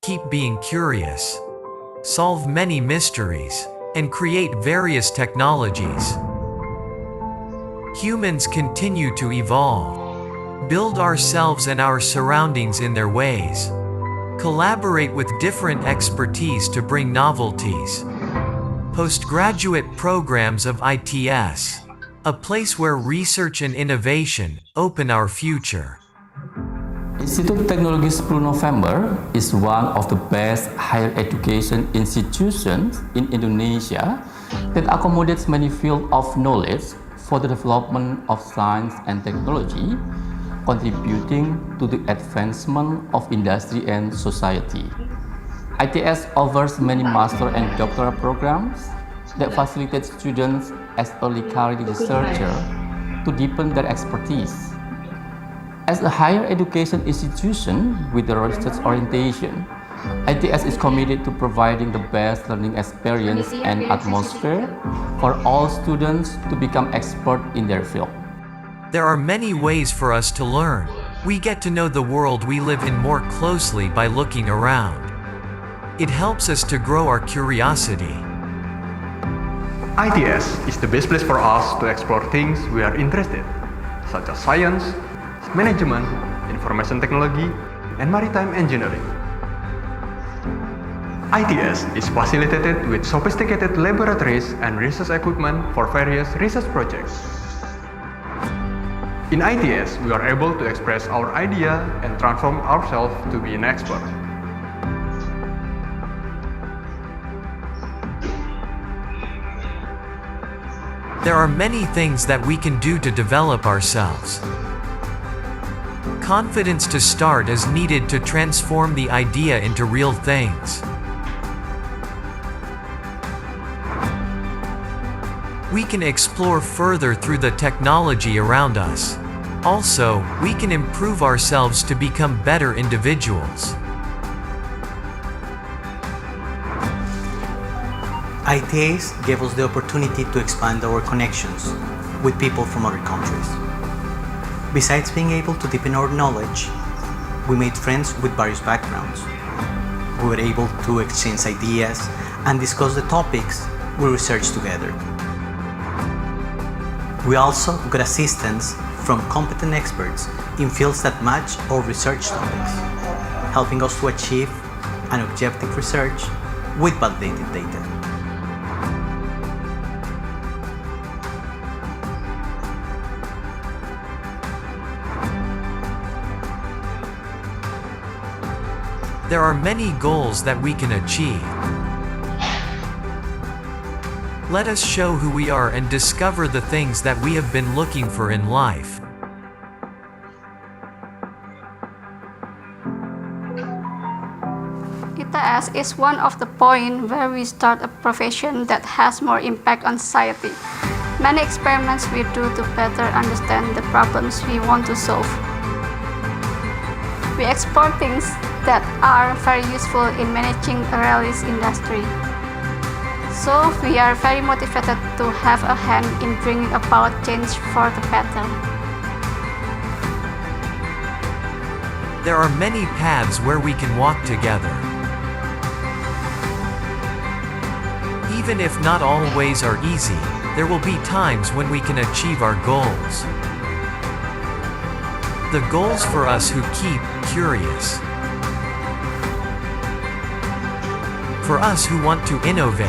Keep being curious. Solve many mysteries. And create various technologies. Humans continue to evolve. Build ourselves and our surroundings in their ways. Collaborate with different expertise to bring novelties. Postgraduate programs of ITS. A place where research and innovation open our future. Institut Teknologi 10 November is one of the best higher education institutions in Indonesia that accommodates many fields of knowledge for the development of science and technology, contributing to the advancement of industry and society. ITS offers many master and doctoral programs that facilitate students as early career researchers to deepen their expertise. As a higher education institution with a research orientation, ITS is committed to providing the best learning experience and atmosphere for all students to become expert in their field. There are many ways for us to learn. We get to know the world we live in more closely by looking around. It helps us to grow our curiosity. ITS is the best place for us to explore things we are interested in, such as science, management, information technology, and maritime engineering. ITS is facilitated with sophisticated laboratories and research equipment for various research projects. In ITS, we are able to express our idea and transform ourselves to be an expert. There are many things that we can do to develop ourselves. Confidence to start is needed to transform the idea into real things. We can explore further through the technology around us. Also, we can improve ourselves to become better individuals. ITS gave us the opportunity to expand our connections with people from other countries. Besides being able to deepen our knowledge, we made friends with various backgrounds. We were able to exchange ideas and discuss the topics we researched together. We also got assistance from competent experts in fields that match our research topics, helping us to achieve an objective research with validated data. There are many goals that we can achieve. Let us show who we are and discover the things that we have been looking for in life. ITS is one of the points where we start a profession that has more impact on society. Many experiments we do to better understand the problems we want to solve. We explore things that are very useful in managing a release industry. So we are very motivated to have a hand in bringing about change for the better. There are many paths where we can walk together. Even if not all ways are easy, there will be times when we can achieve our goals. The goals for us who keep curious. For us who want to innovate.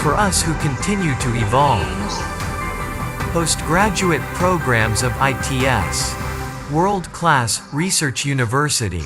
For us who continue to evolve. Postgraduate programs of ITS. World-class Research University.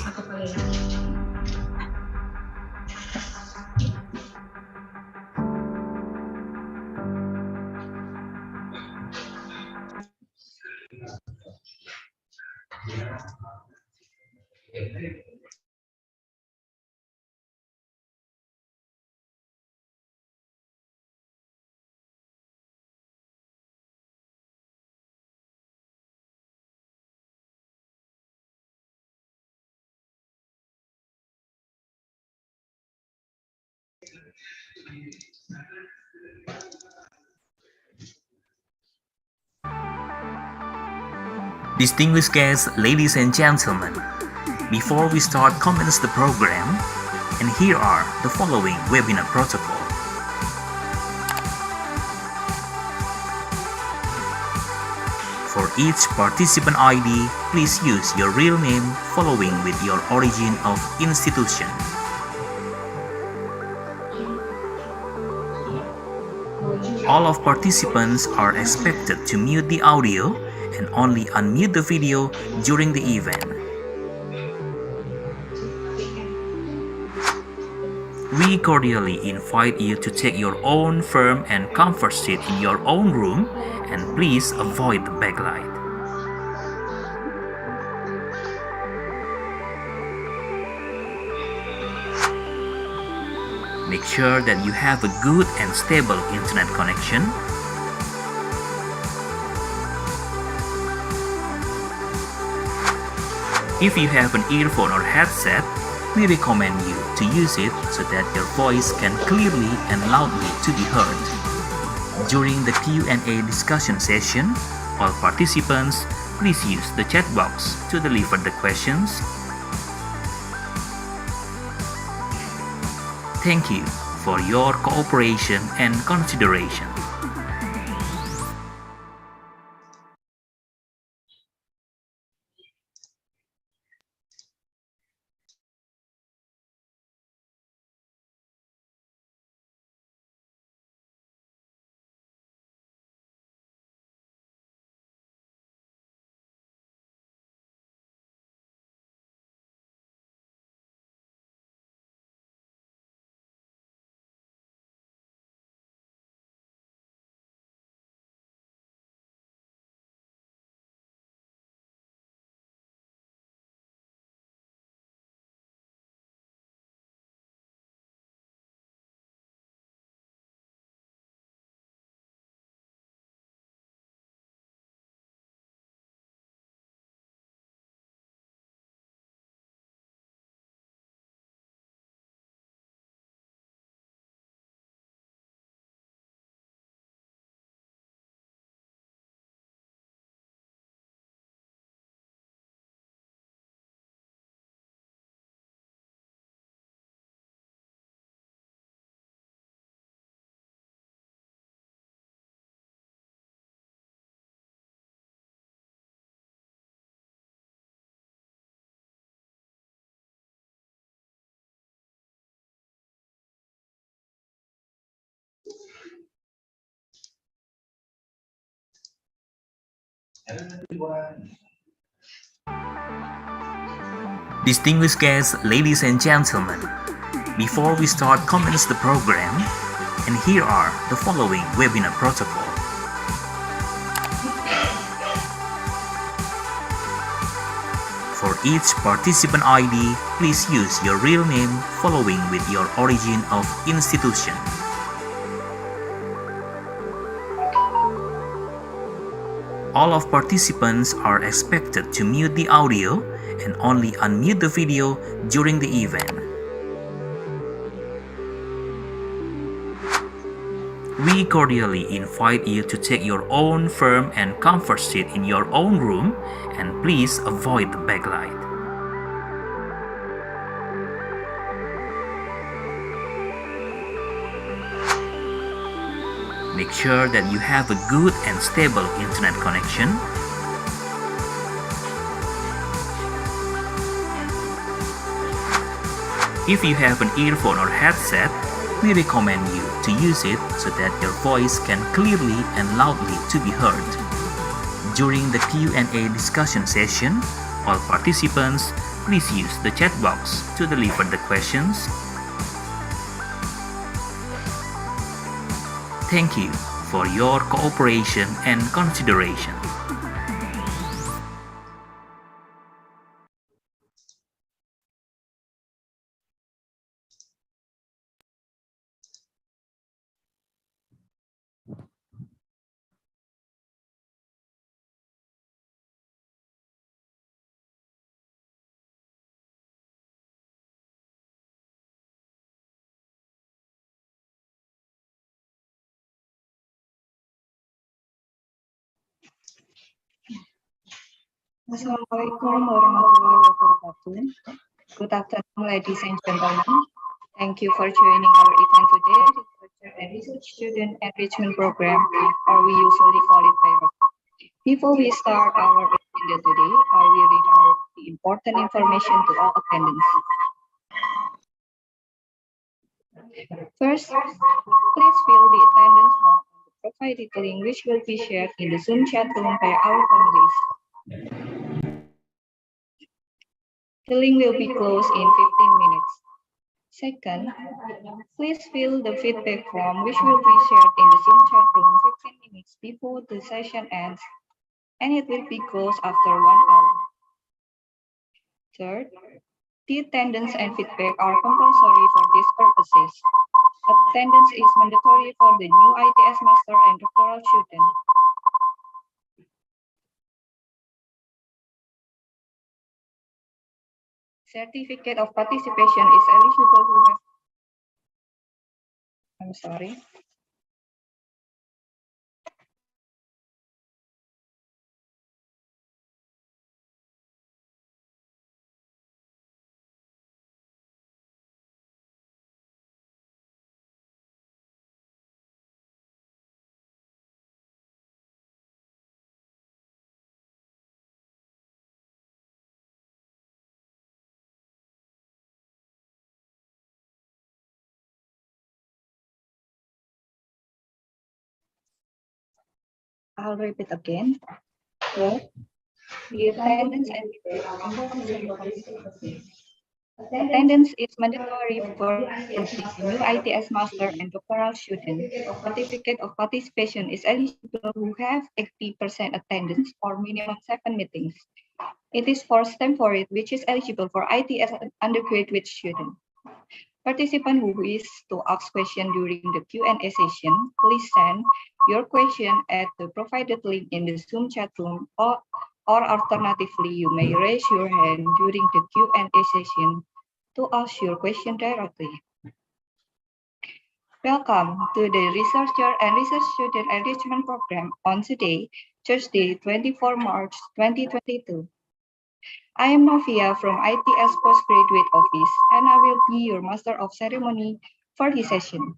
Distinguished guests, ladies and gentlemen, before we start commence the program, and here are the following webinar protocol. For each participant ID, please use your real name following with your origin of institution. All of participants are expected to mute the audio and only unmute the video during the event. We cordially invite you to take your own firm and comfort seat in your own room, and please avoid the backlight. Make sure that you have a good and stable internet connection. If you have an earphone or headset, we recommend you to use it so that your voice can clearly and loudly to be heard. During the Q&A discussion session, all participants, please use the chat box to deliver the questions. Thank you for your cooperation and consideration. Distinguished guests, ladies and gentlemen, before we start commence the program, and here are the following webinar protocol. For each participant ID, please use your real name following with your origin of institution. All of participants are expected to mute the audio and only unmute the video during the event. We cordially invite you to take your own firm and comfort seat in your own room, and please avoid the backlight. Make sure that you have a good and stable internet connection. If you have an earphone or headset, we recommend you to use it so that your voice can clearly and loudly to be heard. During the Q&A discussion session, all participants, please use the chat box to deliver the questions. Thank you for your cooperation and consideration. Assalamualaikum warahmatullahi wabarakatuh. Good afternoon, ladies and gentlemen. Thank you for joining our event today, Researcher and Research Student Enrichment Program, or we usually call it R2SEP. Before we start our agenda today, I will read out the important information to all attendants. First, please fill the attendance form on the provided link, which will be shared in the Zoom chat room by our families. The link will be closed in 15 minutes. Second, please fill the feedback form, which will be shared in the Zoom chat room 15 minutes before the session ends, and it will be closed after 1 hour. Third, the attendance and feedback are compulsory for these purposes. Attendance is mandatory for the new ITS master and doctoral students. Certificate of participation is eligible who have... I'm sorry. I'll repeat again. Third, the attendance and feedback are compulsory for this purpose. Attendance is mandatory for the new ITS master and doctoral student. Certificate of participation is eligible who have 80% attendance or minimum 7 meetings. It is for STEM for it, which is eligible for ITS undergraduate student. Participant who wish to ask question during the Q&A session, please send your question at the provided link in the Zoom chat room, or alternatively, you may raise your hand during the Q&A session to ask your question directly. Welcome to the Researcher and Research Student Enrichment Program on today, Thursday, 24 March 2022. I am Novia from ITS Postgraduate Office, and I will be your Master of Ceremony for this session.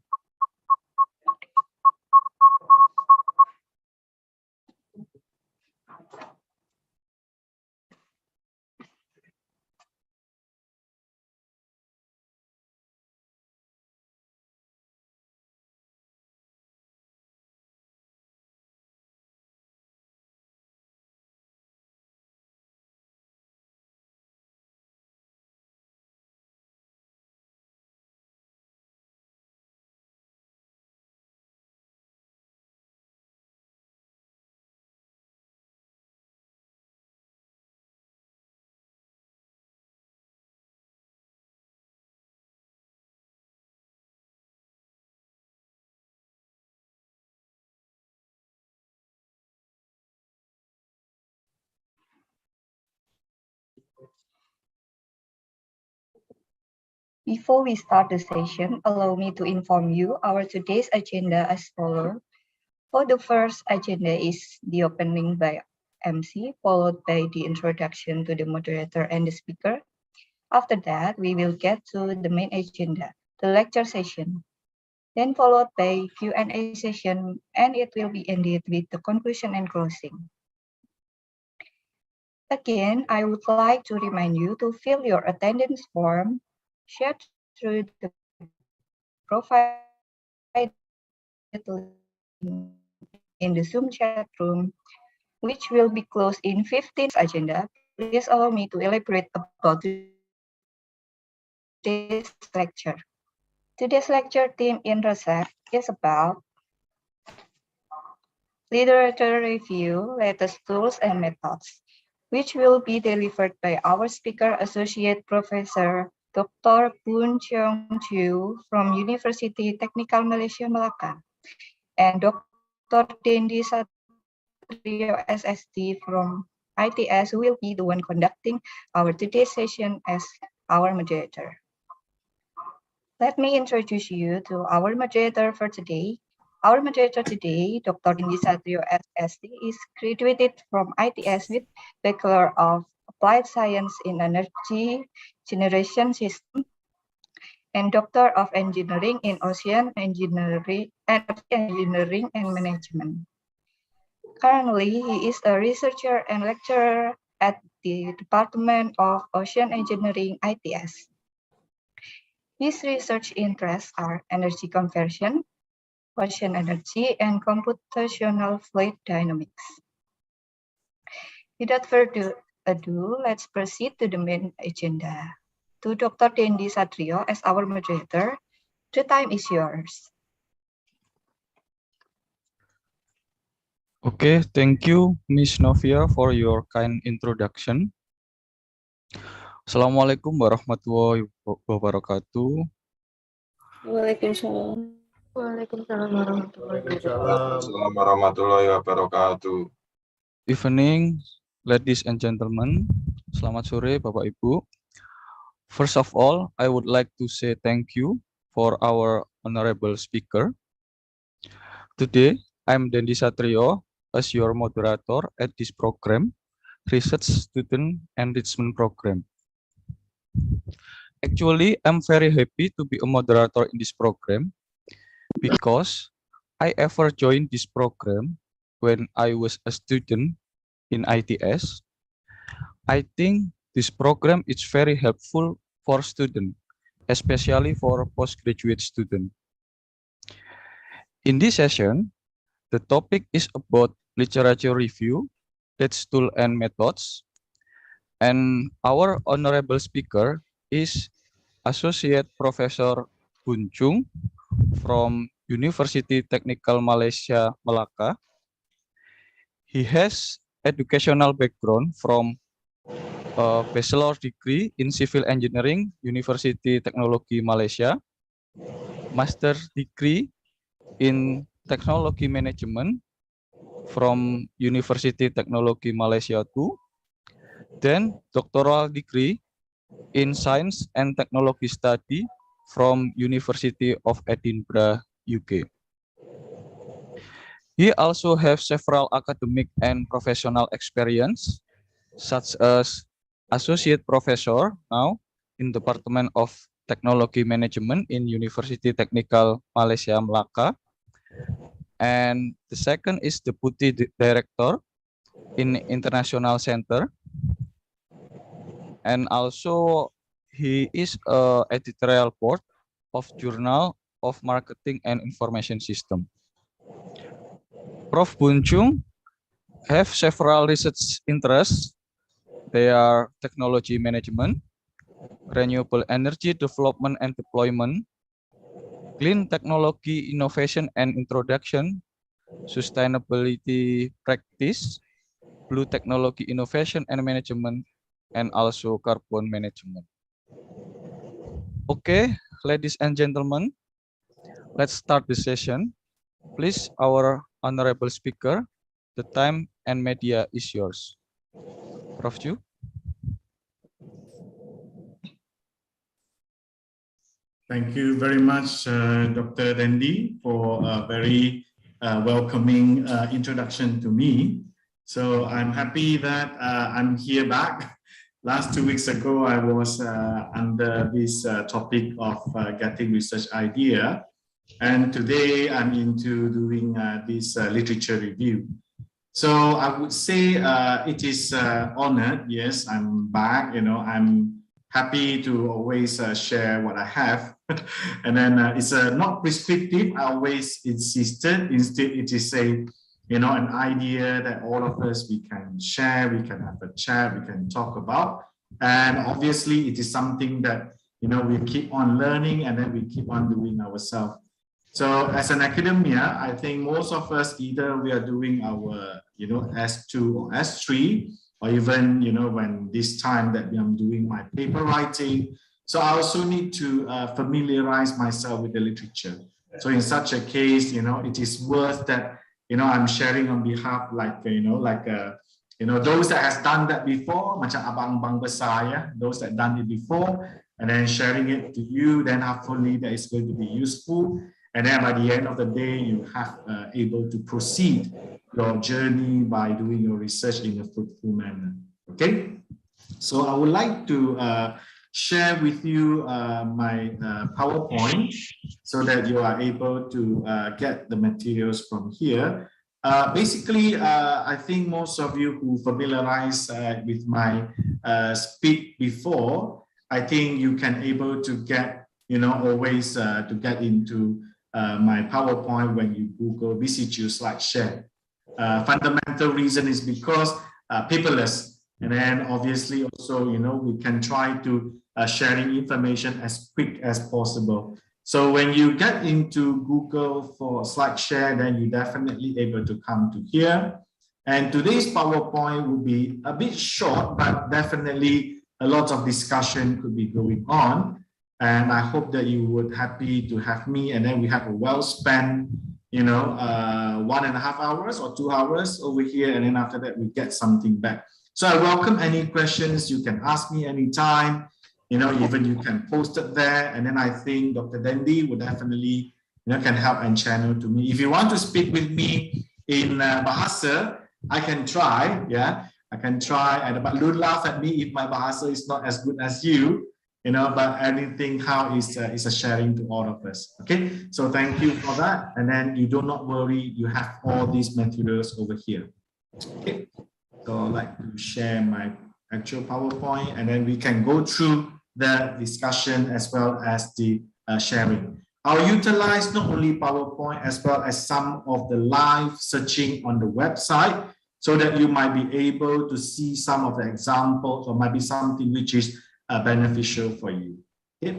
Before we start the session, allow me to inform you our today's agenda as follows. For the first agenda is the opening by MC, followed by the introduction to the moderator and the speaker. After that, we will get to the main agenda, the lecture session. then followed by Q&A session, and it will be ended with the conclusion and closing. Again, I would like to remind you to fill your attendance form shared through the provided link in the Zoom chat room, which will be closed in 15 agenda. Please allow me to elaborate about today's lecture. Today's lecture theme in R2SEP is about literature review, latest tools and methods, which will be delivered by our speaker, Associate Professor Dr. Boon Cheong Chu from University Technical Malaysia Melaka, and Dr. Dendi Satrio SSD from ITS, who will be the one conducting our today's session as our moderator. Let me introduce you to our moderator for today. Our moderator today, Dr. Dendi Satrio SSD, is graduated from ITS with Bachelor of Applied Science in Energy Generation System and Doctor of Engineering in Ocean Engineering and Management. Currently, he is a researcher and lecturer at the Department of Ocean Engineering ITS. His research interests are energy conversion, ocean energy, and computational fluid dynamics. Without further ado, let's proceed to the main agenda. To Dr. Dendi Satrio as our moderator, the time is yours. Okay, thank you, Ms. Novia, for your kind introduction. Assalamualaikum warahmatullahi wabarakatuh. Waalaikumsalam. Waalaikumsalam warahmatullahi wabarakatuh. Waalaikumsalam warahmatullahi wabarakatuh. Evening, ladies and gentlemen. Selamat sore, Bapak Ibu. First of all, I would like to say thank you for our honorable speaker. Today, I'm Dendi Satrio as your moderator at this program, Research Student Enrichment Program. Actually, I'm very happy to be a moderator in this program because I ever joined this program when I was a student in ITS. I think this program is very helpful for students, especially for postgraduate students. In this session, the topic is about literature review, its tools and methods, and our honorable speaker is Associate Professor Boon Chung from University Technical Malaysia Melaka. He has educational background from a bachelor degree in civil engineering, University Technology Malaysia, master degree in technology management from University Technology Malaysia 2, then doctoral degree in science and technology study from University of Edinburgh, UK. He also has several academic and professional experience, such as associate professor now in Department of Technology Management in University Technical Malaysia Melaka. And the second is Deputy Director in International Center. And also he is a editorial board of Journal of Marketing and Information System. Prof. Boon Chung have several research interests. They are technology management, renewable energy development and deployment, clean technology innovation and introduction, sustainability practice, blue technology innovation and management, and also carbon management. Okay, ladies and gentlemen, let's start the session. Please, our honorable speaker, the time and media is yours. Prof. Chu. Thank you very much, Dr. Dendi, for a very welcoming introduction to me. So I'm happy that I'm here back. Last 2 weeks ago, I was under this topic of getting research idea. And today I'm into doing this literature review. So I would say it is honored. Yes, I'm back. I'm happy to always share what I have. And then it's not prescriptive. I always insisted. Instead, it is an idea that all of us, we can share, we can have a chat, we can talk about. And obviously, it is something that, we keep on learning and then we keep on doing ourselves. So as an academia, I think most of us, either we are doing our, S2 or S3, or even, when this time that I'm doing my paper writing. So I also need to familiarize myself with the literature. So in such a case, it is worth that, I'm sharing on behalf, those that has done that before, macam abang-abang besar, ya, those that done it before, and then sharing it to you, then hopefully that is going to be useful. And then by the end of the day, you have able to proceed your journey by doing your research in a fruitful manner. Okay, so I would like to share with you my PowerPoint so that you are able to get the materials from here. Basically, I think most of you who familiarize with my speak before, I think you can able to get, always to get into my PowerPoint when you Google VCQ slide share. Fundamental reason is because paperless, and then obviously also, we can try to sharing information as quick as possible. So when you get into Google for slide share, then you definitely able to come to here. And today's PowerPoint will be a bit short, but definitely a lot of discussion could be going on. And I hope that you would happy to have me, and then we have a well spent, 1.5 hours or 2 hours over here, and then after that we get something back. So I welcome any questions. You can ask me anytime. Even you can post it there, and then I think Dr. Dendi would definitely, can help and channel to me. If you want to speak with me in Bahasa, I can try. Yeah, I can try. But don't laugh at me if my Bahasa is not as good as you. But anything how is a sharing to all of us. Okay, so thank you for that. And then you do not worry, you have all these materials over here. Okay, so I'd like to share my actual PowerPoint, and then we can go through the discussion as well as the sharing. I'll utilize not only PowerPoint as well as some of the live searching on the website, so that you might be able to see some of the examples, or might be something which is beneficial for you. Okay,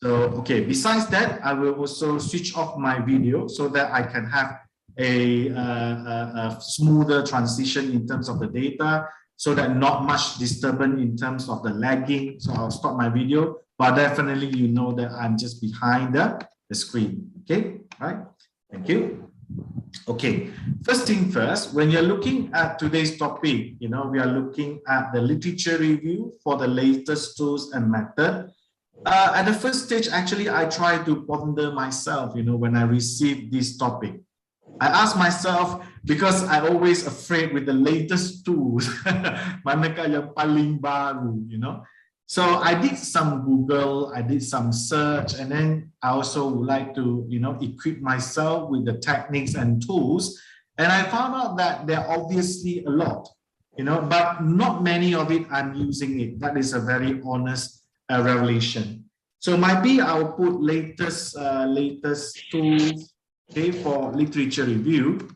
so besides that, I will also switch off my video so that I can have a smoother transition in terms of the data, so that not much disturbance in terms of the lagging. So I'll stop my video, but definitely that I'm just behind the screen. Okay, right? Thank you. Okay, first thing first, when you're looking at today's topic, we are looking at the literature review for the latest tools and method. At the first stage, actually, I try to ponder myself, when I receive this topic. I ask myself, because I always afraid with the latest tools, manakah yang paling baru, So I did some Google, I did some search, and then I also would like to, equip myself with the techniques and tools. And I found out that there are obviously a lot, but not many of it I'm using it. That is a very honest revelation. So maybe I'll put latest tools, for literature review.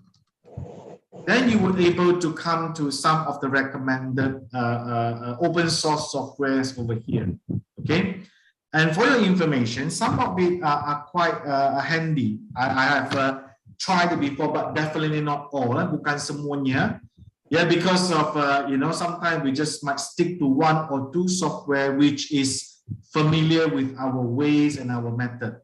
Then you would able to come to some of the recommended open source softwares over here. Okay, and for your information, some of it are quite handy. I have tried it before, but definitely not all. Bukan semuanya. Yeah, because of sometimes we just might stick to one or two software which is familiar with our ways and our method.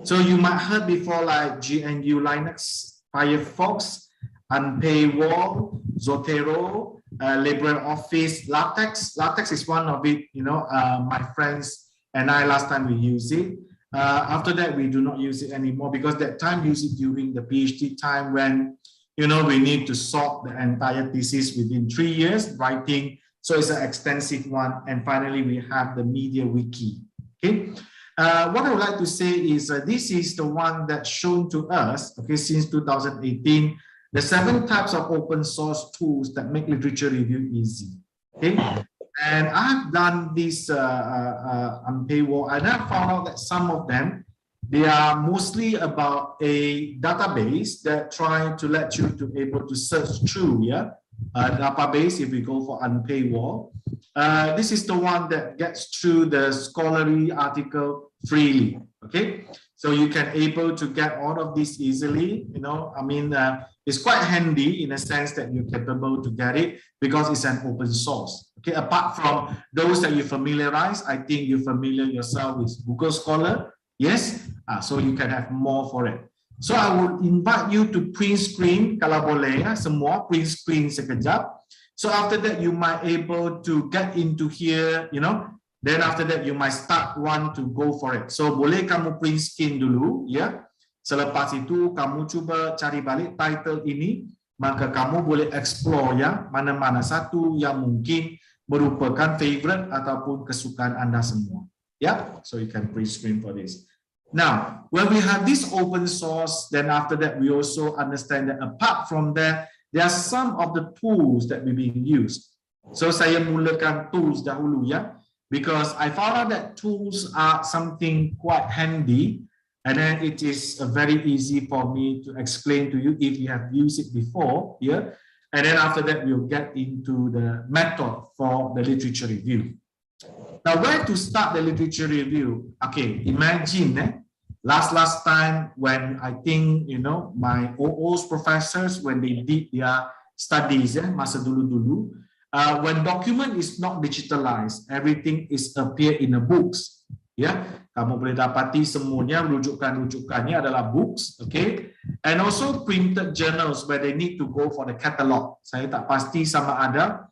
So you might heard before like GNU Linux, Firefox, Unpaywall, Zotero, LibreOffice, LaTeX. LaTeX is one of it, my friends and I last time we used it. After that, we do not use it anymore, because that time we used it during the PhD time when, we need to sort the entire thesis within 3 years writing. So it's an extensive one. And finally, we have the Media Wiki. Okay. what I would like to say is this is the one that's shown to us, okay, since 2018, the 7 types of open source tools that make literature review easy. Okay, and I've done this on paywall, and I found out that some of them, they are mostly about a database that trying to let you to able to search through, yeah, a database if we go for unpaywall. This is the one that gets through the scholarly article freely, okay? So you can able to get all of this easily, you know, I mean, it's quite handy in a sense that you're capable to get it because it's an open source, okay? Apart from those that you familiarize, I think you're familiar yourself with Google Scholar, yes? So you can have more for it. So I would invite you to print screen, kalau boleh ya, semua print screen sekejap. So after that, you might able to get into here, you know, then after that, you might start want to go for it. So boleh kamu print screen dulu, ya. Selepas itu, kamu cuba cari balik title ini, maka kamu boleh explore ya, mana-mana satu yang mungkin merupakan favorite ataupun kesukaan Anda semua. Ya, so you can print screen for this. Now, when we have this open source, then after that, we also understand that apart from that, there are some of the tools that we being used. So saya mulakan tools dahulu ya, because I found out that tools are something quite handy, and then it is very easy for me to explain to you if you have used it before, yeah. And then after that, we'll get into the method for the literature review. Now, where to start the literature review? Okay, imagine last time when I think, you know, my OO's professors, when they did their studies, masa dulu-dulu, when document is not digitalized, everything is appear in the books. Ya, kamu boleh dapati semuanya rujukan-rujukannya adalah books, okay? And also printed journals where they need to go for the catalog. Saya tak pasti sama ada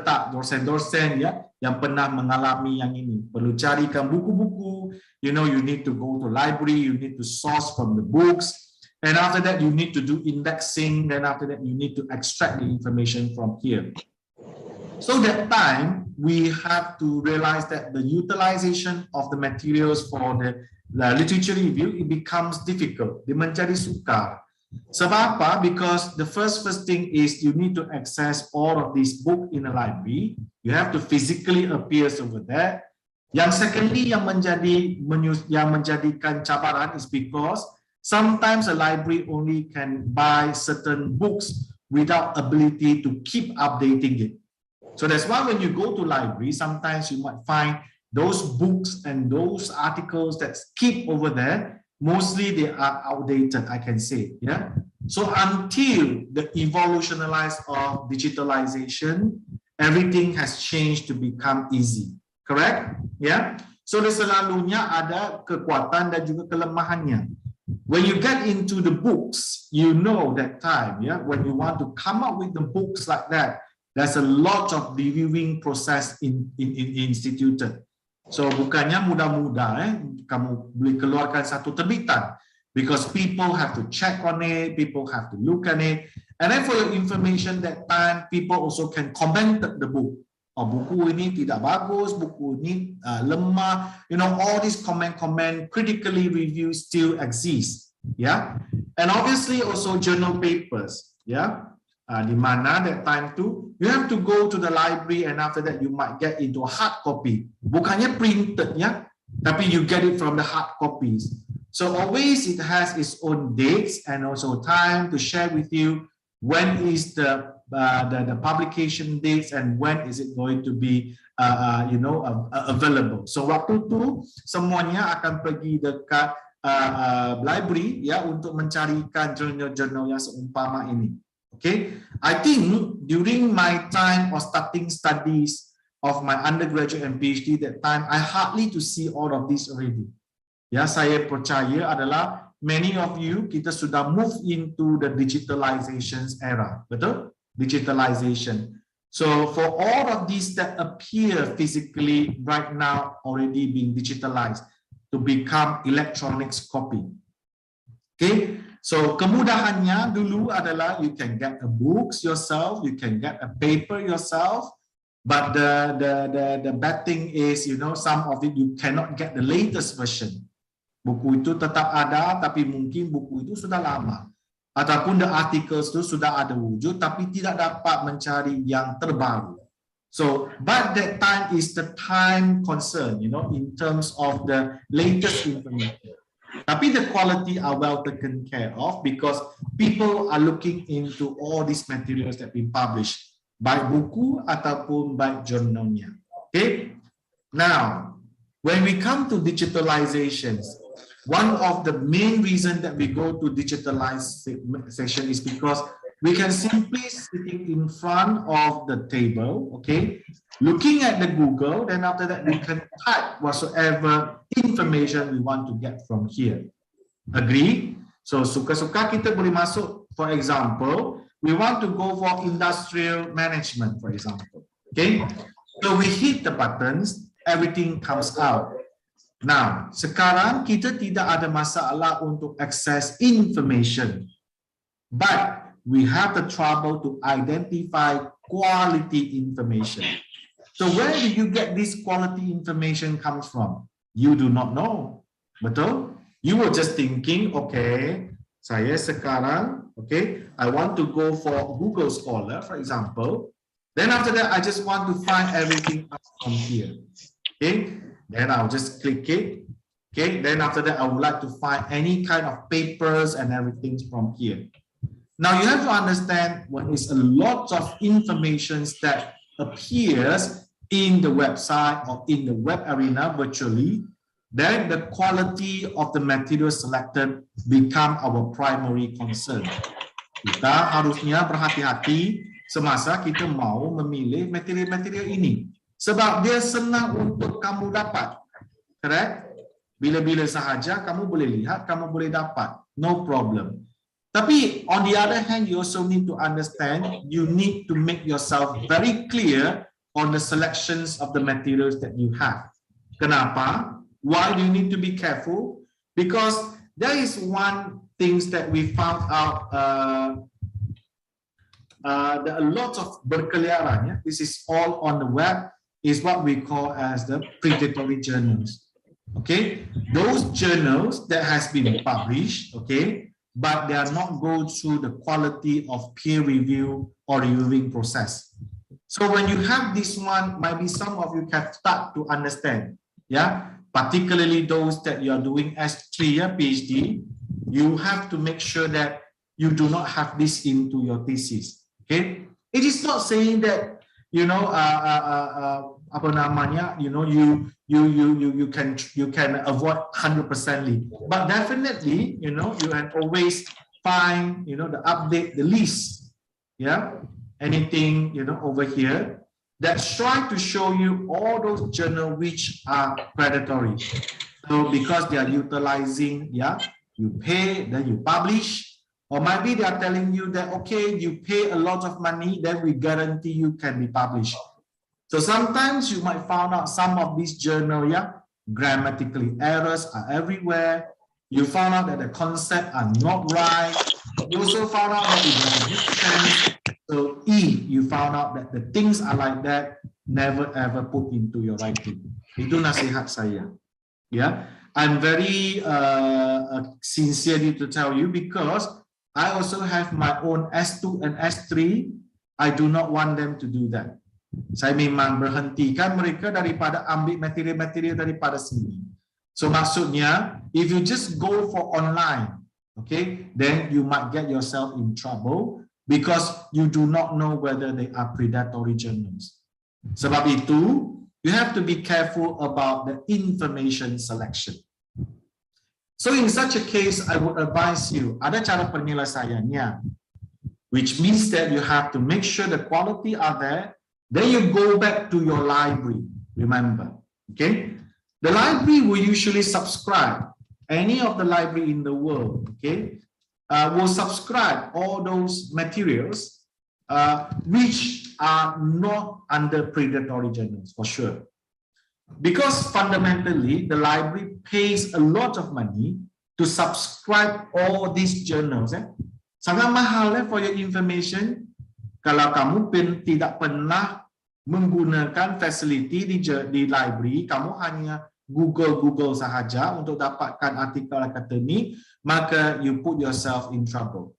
tak dosen-dosen ya yang pernah mengalami yang ini. Perlu carikan buku-buku, you know, you need to go to library, you need to source from the books, and after that you need to do indexing, then after that you need to extract the information from here. So that time we have to realize that the utilization of the materials for the literature review, it becomes difficult. Dia menjadi sukar. Sebab apa? Because the first thing is you need to access all of these books in a library. You have to physically appear over there. Yang secondly yang menjadikan cabaran is because sometimes a library only can buy certain books without ability to keep updating it. So that's why when you go to library, sometimes you might find those books and those articles that keep over there, mostly they are outdated, I can say, yeah. So until the evolutionized of digitalization, everything has changed to become easy, correct? Yeah. So selalunya ada kekuatan dan juga kelemahannya. When you get into the books, you know that time, yeah, when you want to come up with the books like that, there's a lot of reviewing process instituted. So bukannya mudah-mudah kamu boleh keluarkan satu terbitan, because people have to check on it, people have to look at it, and then for your information that time people also can comment the book. Oh, buku ini tidak bagus, buku ini lemah, you know, all these comment critically review still exist, yeah. And obviously also journal papers, yeah. Di mana that time tu you have to go to the library, and after that you might get into a hard copy, bukannya printed ya, tapi you get it from the hard copies. So always it has its own dates and also time to share with you when is the publication dates and when is it going to be you know, available. So waktu tu semuanya akan pergi dekat library ya untuk mencarikan jurnal-jurnal yang seumpama ini. Okay, I think during my time of starting studies of my undergraduate and PhD, that time I hardly to see all of this already. Ya, saya percaya adalah many of you kita sudah move into the digitalization era, betul? Digitalization. So for all of these that appear physically right now already being digitalized to become electronics copy. Okay. So kemudahannya dulu adalah you can get a books yourself, you can get a paper yourself, But the bad thing is, you know, some of it you cannot get the latest version. Buku itu tetap ada, tapi mungkin buku itu sudah lama. Ataupun the articles itu sudah ada wujud, tapi tidak dapat mencari yang terbaru. So, but that time is the time concern, you know, in terms of the latest information. Tapi the quality are well taken care of because people are looking into all these materials that we publish, baik buku ataupun baik jurnalnya. Okay. Now, when we come to digitalizations, one of the main reasons that we go to digitalization is because we can simply sitting in front of the table, okay, looking at the Google, then after that we can type whatsoever information we want to get from here. Agree? So suka-suka kita boleh masuk, for example, we want to go for industrial management, for example. Okay, so we hit the buttons, everything comes out. Now, sekarang kita tidak ada masalah untuk access information, but we have the trouble to identify quality information. So where do you get this quality information comes from? You do not know. Betul? You were just thinking, okay, saya sekarang, okay, I want to go for Google Scholar, for example. Then after that, I just want to find everything from here. Okay, then I'll just click it. Okay, then after that, I would like to find any kind of papers and everything from here. Now you have to understand when it's a lot of information that appears in the website or in the web arena virtually, then the quality of the material selected become our primary concern. Kita harusnya berhati-hati semasa kita mau memilih material-material ini. Sebab dia senang untuk kamu dapat. Correct? Bila-bila sahaja kamu boleh lihat, kamu boleh dapat. No problem. Tapi on the other hand, you also need to understand, you need to make yourself very clear on the selections of the materials that you have. Kenapa? Why do you need to be careful? Because there is one things that we found out, there are a lot of berkeliaran, yeah? This is all on the web, is what we call as the predatory journals. Okay, those journals that has been published, okay, but they are not go through the quality of peer review or reviewing process. So when you have this one, maybe some of you can start to understand, yeah, particularly those that you are doing S3, yeah, PhD, you have to make sure that you do not have this into your thesis. Okay, it is not saying that, you know, apa namanya, you know, you can avoid 100%ly, but definitely, you know, you can always find, you know, the update, the list, yeah, anything, you know, over here that's trying to show you all those journals which are predatory. So because they are utilizing, yeah, you pay, then you publish, or maybe they are telling you that, okay, you pay a lot of money, then we guarantee you can be published. So sometimes you might find out some of these journals, yeah, grammatically errors are everywhere. You found out that the concepts are not right. You also found out that it doesn't make sense. So you found out that the things are like that, never ever put into your writing. Itu nasihat saya. Yeah, I'm very sincerely to tell you because I also have my own S2 and S3. I do not want them to do that. Saya memang berhentikan mereka daripada ambil material-material daripada sini. So maksudnya, if you just go for online, okay, then you might get yourself in trouble because you do not know whether they are predatory journals. Sebab itu, you have to be careful about the information selection. So in such a case, I would advise you, ada cara penyelesaiannya, which means that you have to make sure the quality are there. Then you go back to your library, remember, okay? The library will usually subscribe, any of the library in the world, okay, will subscribe all those materials which are not under predatory journals, for sure. Because fundamentally, the library pays a lot of money to subscribe all these journals. Sangat mahal for your information. Kalau kamu tidak pernah menggunakan fasiliti di library, kamu hanya Google sahaja untuk dapatkan artikel kata ni, maka you put yourself in trouble.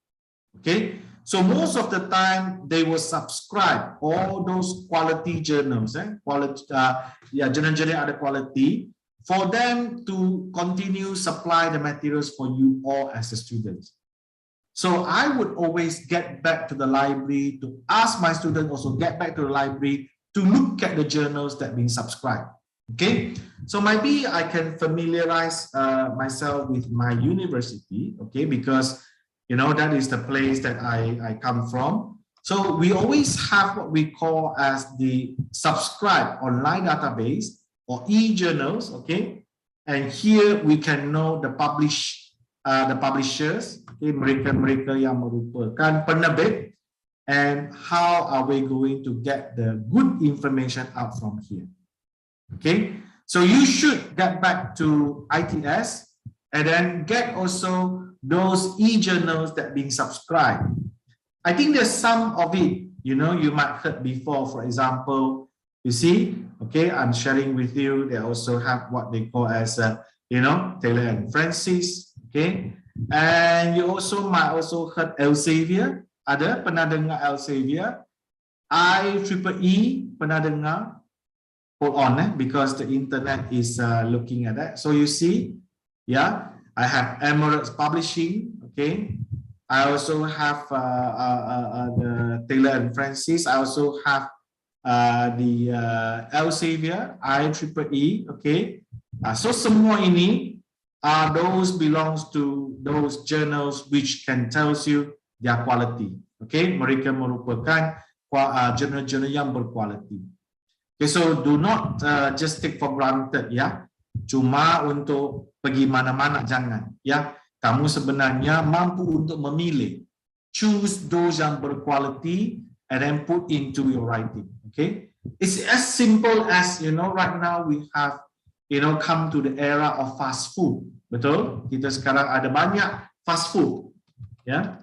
Okay, so most of the time they will subscribe all those quality journals, journal ada quality, for them to continue supply the materials for you all as a student. So I would always get back to the library to ask my students also get back to the library to look at the journals that been subscribed. Okay, so maybe I can familiarize myself with my university, okay, because you know that is the place that I come from. So we always have what we call as the subscribe online database or e-journals, okay, and here we can know the publishers, okay, mereka yang merupakan penerbit, and how are we going to get the good information out from here. Okay, so you should get back to ITS and then get also those e-journals that being subscribed. I think there's some of it, you know, you might heard before. For example, you see, okay, I'm sharing with you. They also have what they call as, you know, Taylor and Francis, okay, and you also might also heard Elsevier. Ada pernah dengar Elsevier? IEEE pernah dengar? Hold on, because the internet is looking at that. So you see, yeah, I have Emirates Publishing, okay. I also have the Taylor and Francis. I also have the Elsevier, IEEE, okay. So semua ini those belongs to those journals which can tells you their quality, okay. Mereka merupakan journal-journal yang berkualiti. Okay, so do not just take for granted, ya. Cuma untuk pergi mana-mana jangan, ya. Kamu sebenarnya mampu untuk memilih, choose those yang berkualiti and then put into your writing. Okay, it's as simple as, you know, right now we have, you know, come to the era of fast food. Betul? Kita sekarang ada banyak fast food, ya.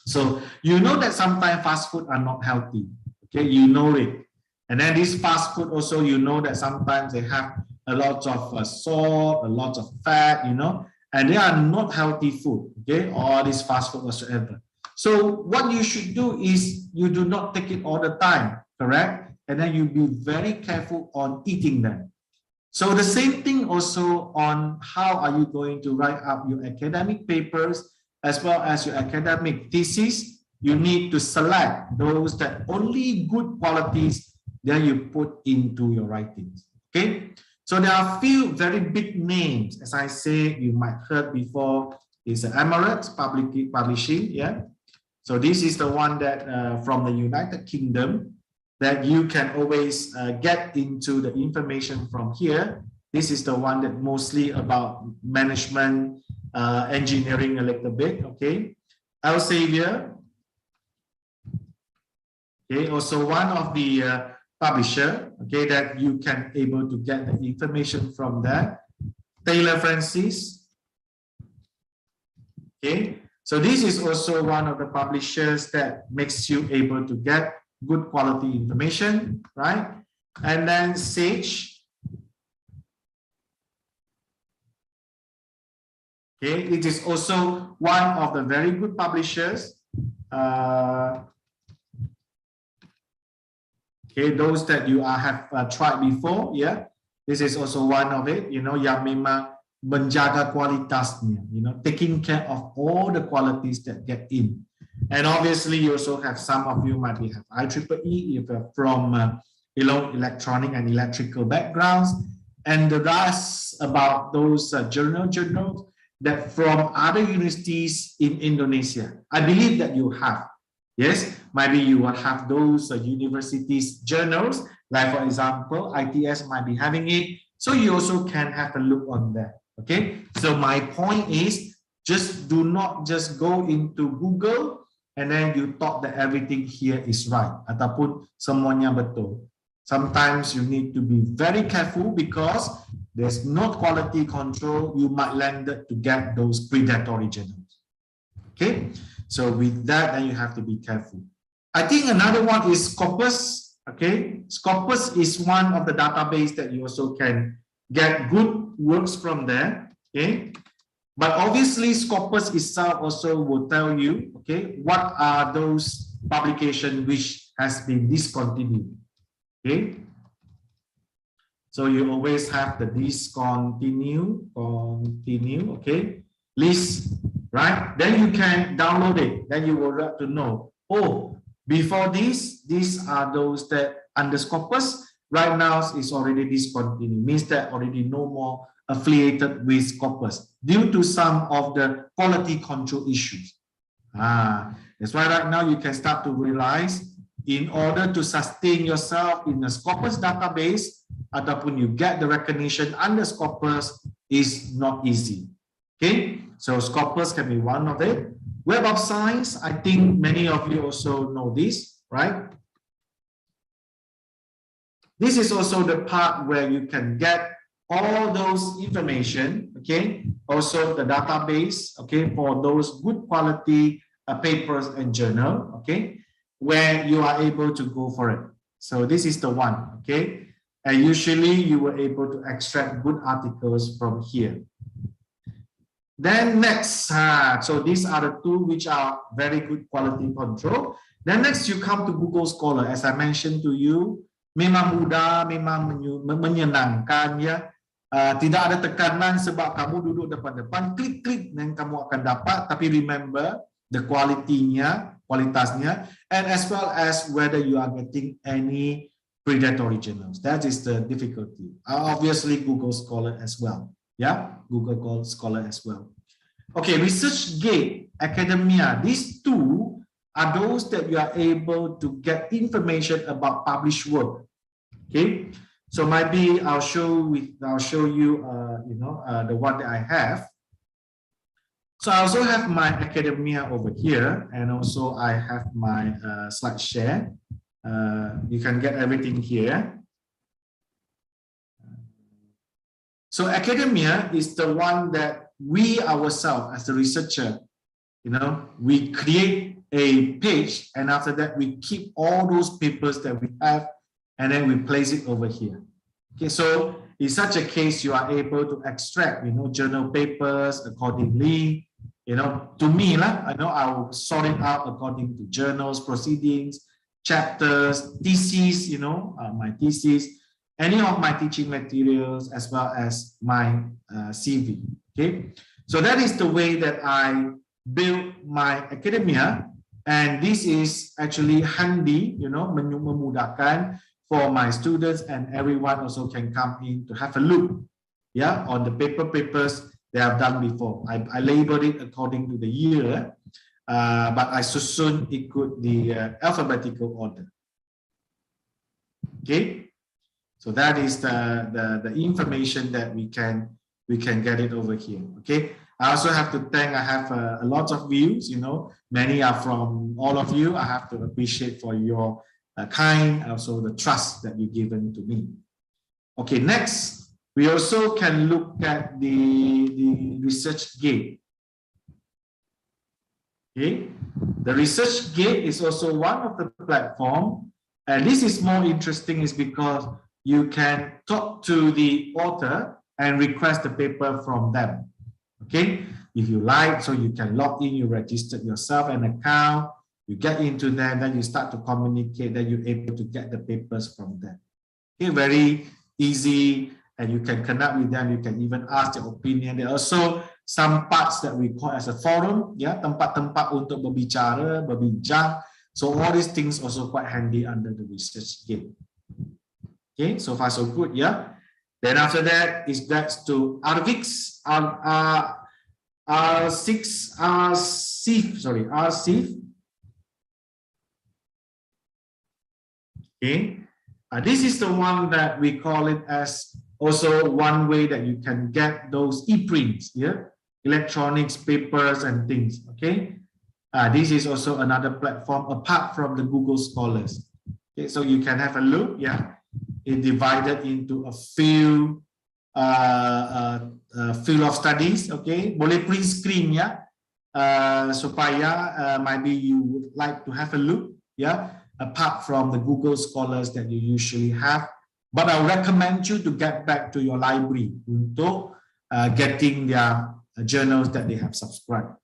So you know that sometimes fast food are not healthy. Okay, you know it. And then this fast food also, you know that sometimes they have a lot of salt, a lot of fat, you know, and they are not healthy food, okay, all this fast food whatsoever. So what you should do is you do not take it all the time, correct? And then you be very careful on eating them. So the same thing also on how are you going to write up your academic papers as well as your academic thesis. You need to select those that only good qualities then you put into your writings, okay? So there are a few very big names, as I say, you might heard before, is Emirates Publishing, yeah? So this is the one that from the United Kingdom that you can always get into the information from here. This is the one that mostly about management, engineering a little bit, okay? Elsevier, okay, also one of the publisher, okay, that you can able to get the information from that. Taylor Francis, okay, so this is also one of the publishers that makes you able to get good quality information, right? And then Sage, okay, it is also one of the very good publishers. Okay, those that you have tried before, yeah, this is also one of it, you know, yang memang menjaga kualitasnya, you know, taking care of all the qualities that get in. And obviously, you also have some of you might have IEEE if you're from you know, electronic and electrical backgrounds, and the rest about those journals that from other universities in Indonesia. I believe that you have. Yes, maybe you will have those universities journals, like for example, ITS might be having it. So you also can have a look on that. Okay, so my point is just do not just go into Google and then you thought that everything here is right ataupun semuanya betul. Sometimes you need to be very careful because there's no quality control. You might land to get those predatory journals. Okay. So with that, then you have to be careful. I think another one is Scopus. Okay, Scopus is one of the database that you also can get good works from there. Okay, but obviously Scopus itself also will tell you, okay, what are those publications which has been discontinued. Okay, so you always have the continue, okay, list, right? Then you can download it. Then you will have to know, oh, before this, these are those that under Scopus. Right now is already discontinued, means that already no more affiliated with Scopus due to some of the quality control issues. That's why right now you can start to realize, in order to sustain yourself in the Scopus database, ataupun you get the recognition under Scopus is not easy. Okay, so Scopus can be one of it. Web of Science, I think many of you also know this, right? This is also the part where you can get all those information, okay? Also the database, okay, for those good quality papers and journal, okay, where you are able to go for it. So this is the one, okay? And usually you were able to extract good articles from here. Then next, so these are the two which are very good quality control. Then next you come to Google Scholar. As I mentioned to you, memang mudah, memang menyenangkan ya. Tidak ada tekanan sebab kamu duduk depan-depan, klik-klik dan kamu akan dapat. Tapi remember the quality-nya, kualitasnya, and as well as whether you are getting any predatory journals. That is the difficulty. Obviously Google Scholar as well. Yeah, Google Scholar as well. Okay, ResearchGate, Academia, these two are those that you are able to get information about published work. Okay, so maybe I'll show you, the one that I have. So I also have my Academia over here, and also I have my slide share. You can get everything here. So Academia is the one that we ourselves as the researcher, we create a page, and after that we keep all those papers that we have, and then we place it over here. Okay, so in such a case, you are able to extract, journal papers accordingly. To me, I will sort it out according to journals, proceedings, chapters, theses, my thesis, any of my teaching materials, as well as my CV. Okay, so that is the way that I build my Academia, and this is actually handy, memudahkan for my students, and everyone also can come in to have a look, yeah, on the papers they have done before. I labeled it according to the year, but I susun ikut the alphabetical order. Okay, so that is the information that we can get it over here. Okay, I also have to thank, I have a lot of views, many are from all of you. I have to appreciate for your kind, also the trust that you've given to me. Okay, next, we also can look at the ResearchGate. Okay, the ResearchGate is also one of the platform, and this is more interesting is because you can talk to the author and request the paper from them. Okay, if you like, so you can log in, you register yourself an account, you get into them, then you start to communicate, then you're able to get the papers from them. Okay, very easy, and you can connect with them, you can even ask their opinion. There are also some parts that we call as a forum, yeah, tempat-tempat untuk berbicara, berbincang. So all these things also quite handy under the ResearchGate. Okay, so far so good, yeah. Then after that is back to R6, okay, this is the one that we call it as also one way that you can get those e-prints, yeah, electronics, papers and things. Okay, this is also another platform apart from the Google Scholars. Okay, so you can have a look, yeah. It divided into a few field of studies. Okay, boleh print screen ya, supaya maybe you would like to have a look, yeah. apart from the Google Scholars that you usually have. But I recommend you to get back to your library untuk getting their journals that they have subscribed.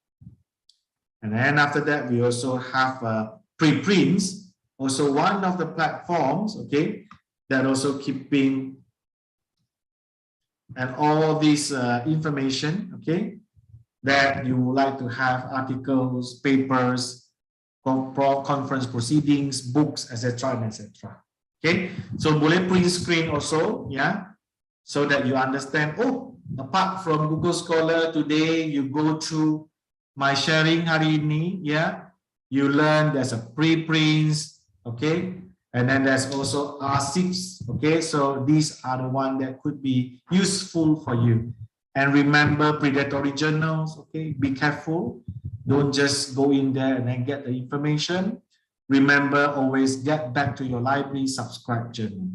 And then after that, we also have preprints, also one of the platforms, okay, that also keeping and all this information, okay, that you would like to have articles, papers, conference proceedings, books, etc. and etc. Okay, so boleh print screen also, yeah, so that you understand, oh, apart from Google Scholar today, you go through my sharing hari ini, yeah, you learn there's a preprints, okay, and then there's also R2SEP, okay, so these are the one that could be useful for you. And remember predatory journals, okay, be careful, don't just go in there and then get the information. Remember, always get back to your library, subscribe journal.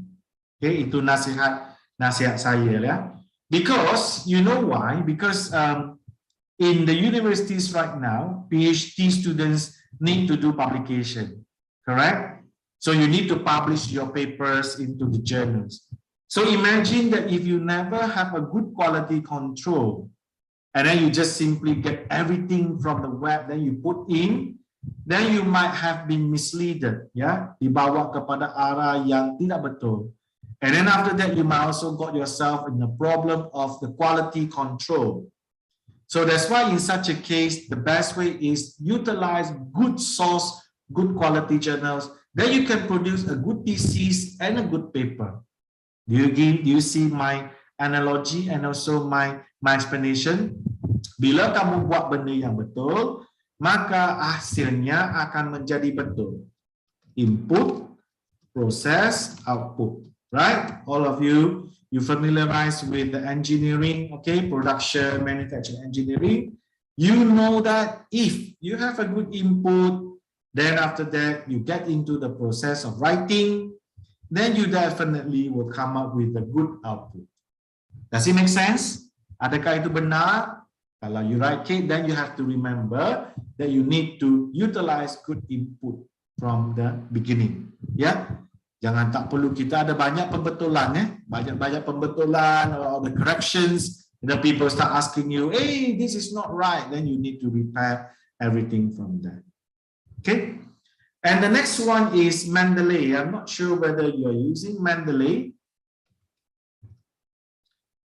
Okay, itu nasihat saya ya. Because you know why? Because in the universities right now, PhD students need to do publication, correct? So you need to publish your papers into the journals. So imagine that if you never have a good quality control, and then you just simply get everything from the web, then you put in, then you might have been misled, ya, dibawa kepada arah yang tidak betul. And then after that, you might also got yourself in the problem of the quality control. So that's why in such a case, the best way is utilize good source, good quality journals. Then you can produce a good thesis and a good paper. Do you see my analogy and also my explanation? Bila kamu buat benda yang betul, maka hasilnya akan menjadi betul. Input, process, output. Right? All of you familiarize with the engineering, okay, production, manufacturing engineering. You know that if you have a good input, then after that you get into the process of writing, then you definitely will come up with a good output. Does it make sense? Adakah itu benar? Kalau you write code, then you have to remember that you need to utilize good input from the beginning. Ya, jangan tak perlu kita ada banyak pembetulan, banyak pembetulan or the corrections. The people start asking you, hey, this is not right. Then you need to repair everything from that. Okay. And the next one is Mendeley. I'm not sure whether you're using Mendeley.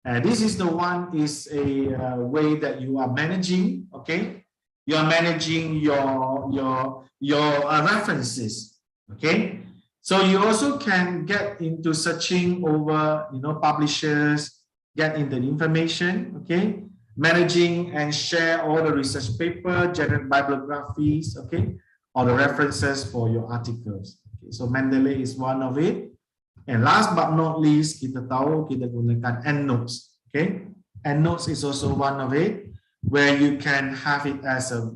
This is the one is a way that you are managing. Okay, you are managing your references. Okay, so you also can get into searching over publishers, get into the information. Okay, managing and share all the research paper, generate bibliographies. Okay. Or the references for your articles. Okay, so Mendeley is one of it. And last but not least, kita tahu kita gunakan EndNotes. Okay, EndNotes is also one of it, where you can have it as a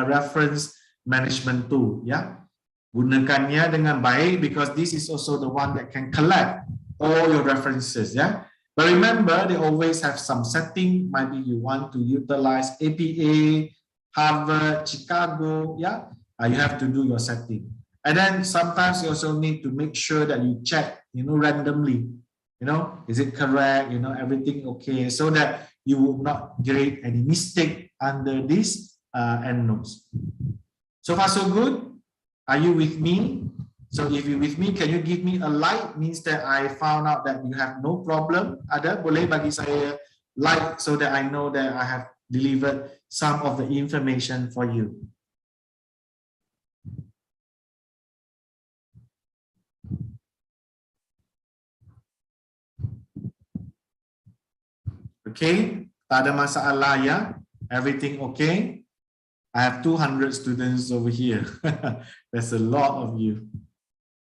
reference management tool. Yeah, gunakannya dengan baik because this is also the one that can collect all your references. Yeah, but remember they always have some setting. Maybe you want to utilize APA, Harvard, Chicago. Yeah. You have to do your setting, and then sometimes you also need to make sure that you check, randomly, is it correct, everything okay, so that you will not create any mistake under this EndNotes. So far so good. Are you with me? So if you're with me, can you give me a like? Means that I found out that you have no problem. Ada boleh bagi saya like so that I know that I have delivered some of the information for you. Okay, tak ada masalah ya. Everything okay? I have 200 students over here. That's a lot of you.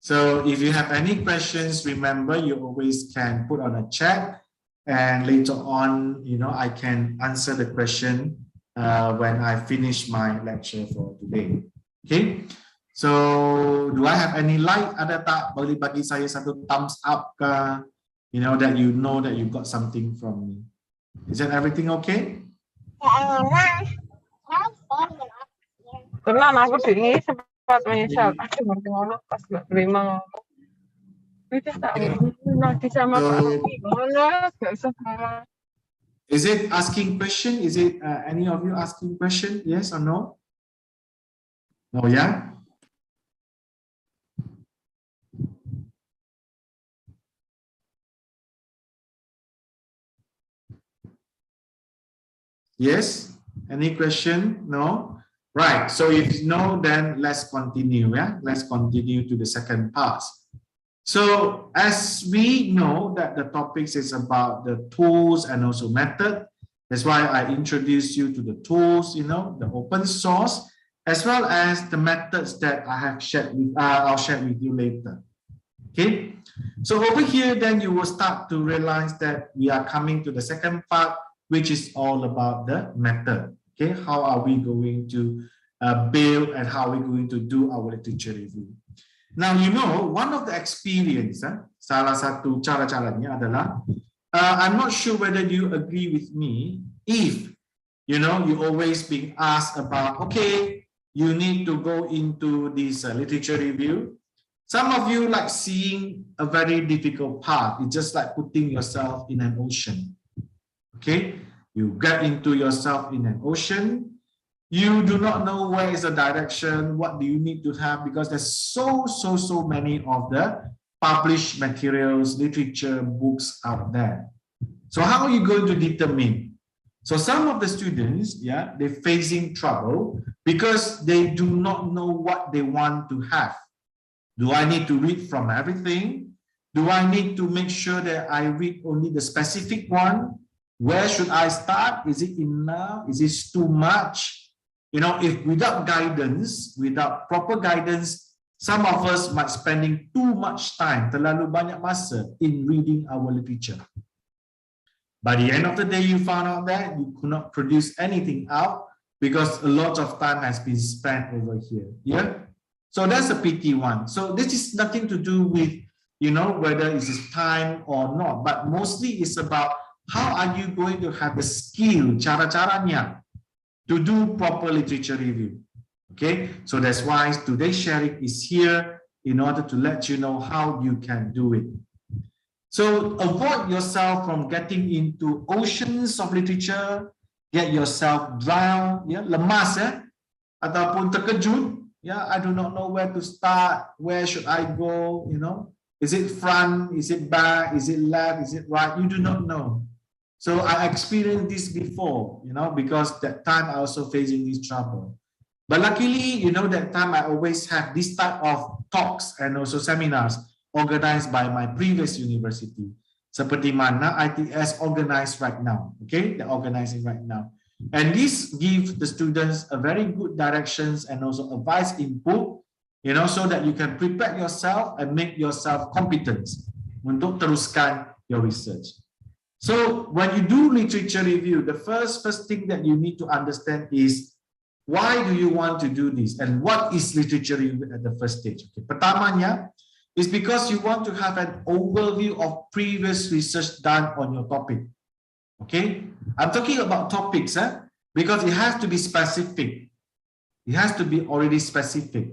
So if you have any questions, remember you always can put on a chat, and later on, I can answer the question when I finish my lecture for today. Okay. So do I have any like? Ada tak? Boleh bagi saya satu thumbs up ke? That you know that you got something from me. Is that everything okay? Tenang, aku dengi Sempat menyesal, aduh nanti ngono pas gak terima ngomong. Itu tak nanti sama Pak Robi, ngono gak usah ngomong. Is it asking question? Is it any of you asking question? Yes or no? No, yeah? Yes? Any question? No? Right. So if no, then let's continue. Yeah, let's continue to the second part. So as we know that the topics is about the tools and also method. That's why I introduced you to the tools, you know, the open source, as well as the methods that I have shared with, I'll share with you later. Okay. So over here, then you will start to realize that we are coming to the second part, which is all about the method. Okay, how are we going to build and how are we going to do our literature review? Now, you know, one of the experience, salah satu cara-caranya adalah, I'm not sure whether you agree with me, if, you know, you always being asked about, okay, you need to go into this literature review. Some of you like seeing a very difficult path. It's just like putting yourself in an ocean. Okay, you get into yourself in an ocean. You do not know where is the direction, what do you need to have, because there's so many of the published materials, literature, books out there. So how are you going to determine? So some of the students, yeah, they're facing trouble because they do not know what they want to have. Do I need to read from everything? Do I need to make sure that I read only the specific one? Where should I start? Is it enough? Is it too much? You know, if without guidance, without proper guidance, some of us might spending too much time, terlalu banyak masa in reading our literature. By the end of the day, you found out that you could not produce anything out because a lot of time has been spent over here. Yeah. So that's a pity one. So this is nothing to do with, you know, whether it is time or not, but mostly it's about how are you going to have the skill, cara-caranya, to do proper literature review. Okay, so that's why today's sharing is here in order to let you know how you can do it. So avoid yourself from getting into oceans of literature, get yourself drowned, yeah, lemas, ataupun terkejut, yeah, I do not know where to start, where should I go, you know, is it front, is it back, is it left, is it right, you do not know. So I experienced this before, you know, because that time I also facing this trouble. But luckily, you know, that time I always have this type of talks and also seminars organized by my previous university. Seperti mana ITS organized right now, okay? They're organizing right now. And this gives the students a very good directions and also advice input, you know, so that you can prepare yourself and make yourself competent untuk teruskan your research. So when you do literature review, the first thing that you need to understand is why do you want to do this and what is literature review at the first stage. Okay. Pertamanya is because you want to have an overview of previous research done on your topic. Okay, I'm talking about topics, because it has to be specific. It has to be already specific,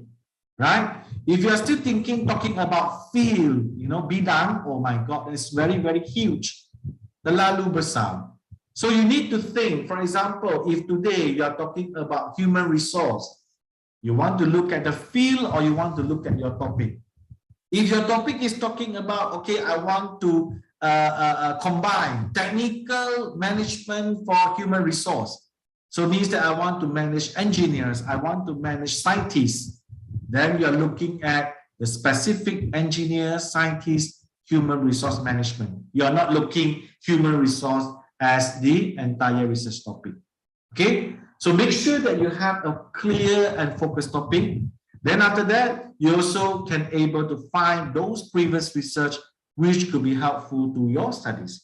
right? If you are still talking about field, you know, bidang, oh my God, it's very huge. Terlalu besar. So you need to think, for example, if today you are talking about human resource, you want to look at the field or you want to look at your topic. If your topic is talking about, okay, I want to combine technical management for human resource. So it means that I want to manage engineers, I want to manage scientists. Then you're looking at the specific engineer, scientist, human resource management. You're not looking human resource as the entire research topic. Okay, so make sure that you have a clear and focused topic. Then after that, you also can able to find those previous research which could be helpful to your studies.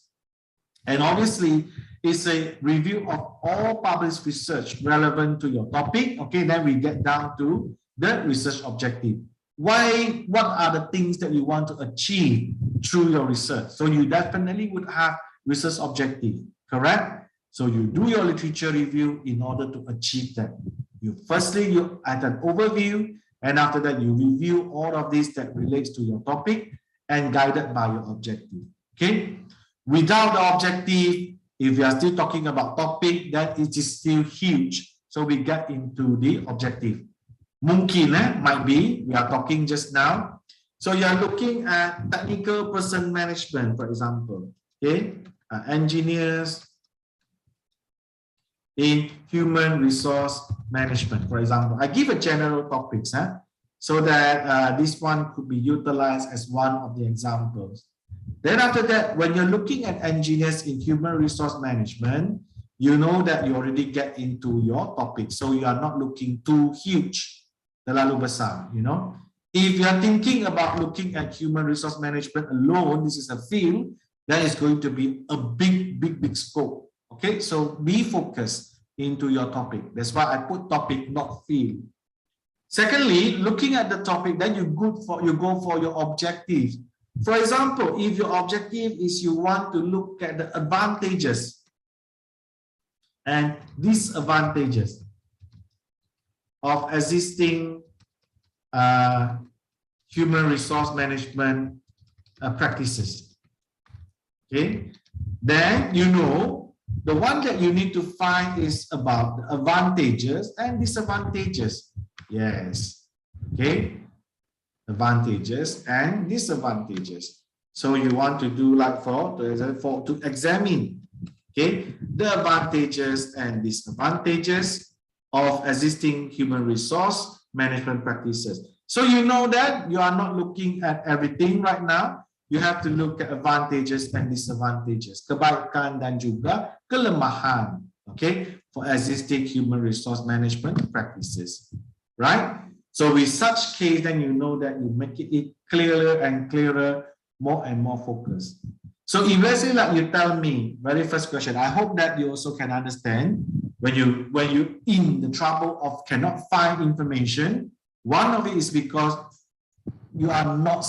And obviously, it's a review of all published research relevant to your topic. Okay, then we get down to the research objective. Why? What are the things that you want to achieve through your research? So you definitely would have research objective, correct? So you do your literature review in order to achieve that. You firstly, you at an overview, And after that, you review all of this that relates to your topic and guided by your objective. Okay. Without the objective, if we are still talking about topic, then it is still huge. So we get into the objective. Mungkin, might be, we are talking just now. So you are looking at technical person management, for example. Okay. Engineers in human resource management, for example. I give a general topics, so that this one could be utilized as one of the examples. Then after that, when you're looking at engineers in human resource management, you know that you already get into your topic. So you are not looking too huge, terlalu besar, you know. If you are thinking about looking at human resource management alone, this is a field, that is going to be a big scope. Okay, so be focused into your topic. That's why I put topic, not field. Secondly, looking at the topic, then you go for your objective. For example, if your objective is you want to look at the advantages and disadvantages of existing human resource management practices, okay, then you know the one that you need to find is about the advantages and disadvantages. Yes, okay, advantages and disadvantages. So you want to do like to examine, okay, the advantages and disadvantages of existing human resource management practices. So you know that you are not looking at everything right now. You have to look at advantages and disadvantages, kebaikan dan juga kelemahan, okay, for existing human resource management practices, right? So with such case, then you know that you make it clearer and clearer, more and more focused. So if let's say like you tell me, very first question, I hope that you also can understand when you in the trouble of cannot find information, one of it is because you are not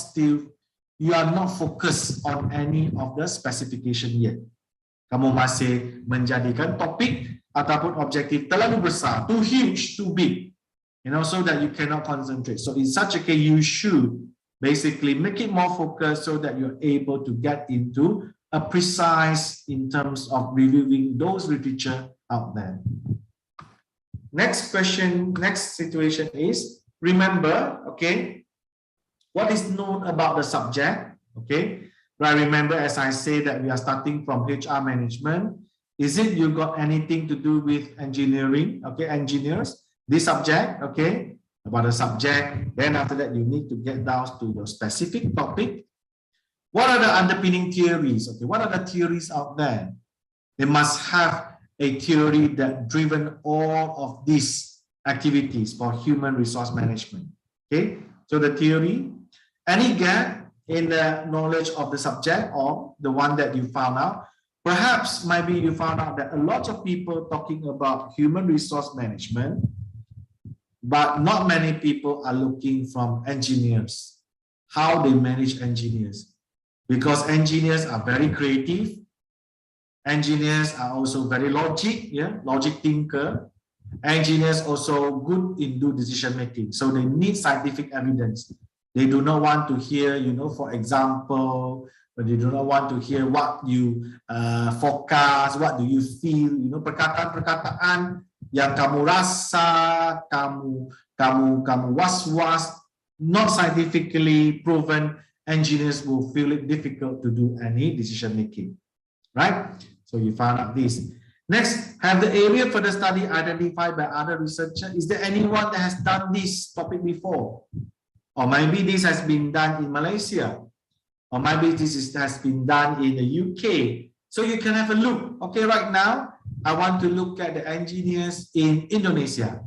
focused on any of the specification yet. Kamu masih menjadikan topik ataupun objektif terlalu besar, too huge, too big, you know, so that you cannot concentrate. So in such a case, you should basically make it more focused so that you're able to get into a precise in terms of reviewing those literature out there. Next question, next situation is, remember, okay, what is known about the subject, okay? Right, remember as I say that we are starting from HR management. Is it you got anything to do with engineering, okay, engineers, this subject, okay, about the subject. Then after that, you need to get down to your specific topic. What are the underpinning theories, okay? What are the theories out there? They must have a theory that driven all of these activities for human resource management, okay? So the theory, any gap in the knowledge of the subject or the one that you found out, perhaps maybe you found out that a lot of people talking about human resource management, but not many people are looking from engineers, how they manage engineers, because engineers are very creative. Engineers are also very logic thinker. Engineers also good in do decision making, so they need scientific evidence. They do not want to hear, you know, for example, but they do not want to hear what you forecast, what do you feel, you know, perkataan-perkataan yang kamu rasa, kamu was-was, not scientifically proven. Engineers will feel it difficult to do any decision making, right? So you found out this. Next, have the area for the study identified by other researchers. Is there anyone that has done this topic before? Or maybe this has been done in Malaysia, or maybe has been done in the UK. So you can have a look. Okay, right now, I want to look at the engineers in Indonesia.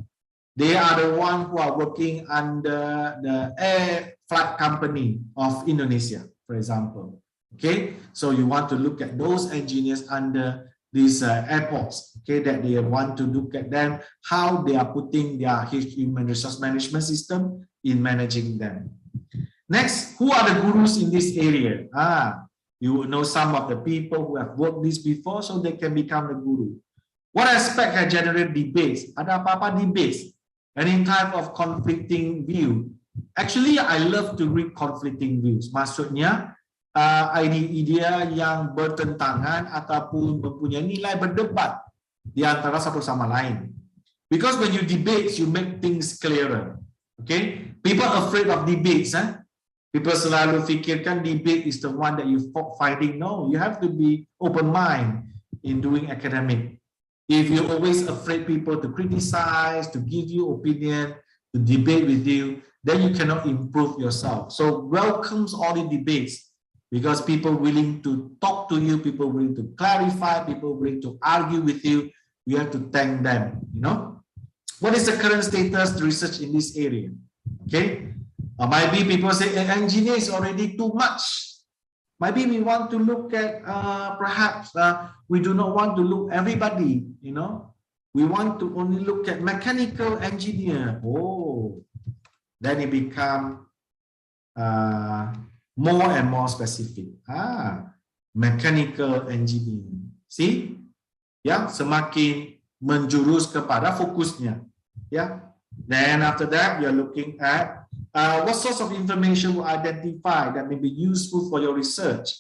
They are the ones who are working under the air flight company of Indonesia, for example. Okay, so you want to look at those engineers under these airports, okay, that they want to look at them, how they are putting their human resource management system in managing them. Next, who are the gurus in this area? You know some of the people who have worked this before, so they can become the guru. What aspect has generated debates? Ada apa-apa debates? any type of conflicting view. Actually, I love to read conflicting views. Maksudnya, idea yang bertentangan ataupun mempunyai nilai berdebat di antara satu sama lain. Because when you debate, you make things clearer. Okay? People are afraid of debates. People selalu fikirkan debate is the one that you fighting. No, you have to be open mind in doing academic. If you're always afraid people to criticize, to give you opinion, to debate with you, then you cannot improve yourself. So welcomes all the debates because people willing to talk to you, people willing to clarify, people willing to argue with you. You have to thank them, you know. What is the current status research in this area? Okay. Maybe people say engineer is already too much. Maybe we want to look at perhaps we do not want to look everybody, you know. We want to only look at mechanical engineer. Oh, then it become more and more specific. Mechanical engineer. See? Ya, semakin menjurus kepada fokusnya. Ya. Then after that, you're looking at what sorts of information will identify that may be useful for your research.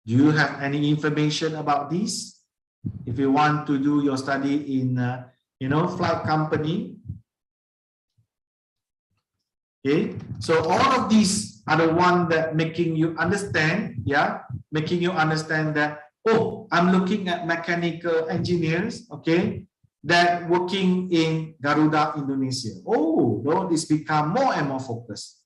Do you have any information about this? If you want to do your study in, you know, flight company. Okay, so all of these are the one that making you understand, yeah, making you understand that, oh, I'm looking at mechanical engineers, okay, that working in Garuda, Indonesia. Oh, no, this become more and more focused.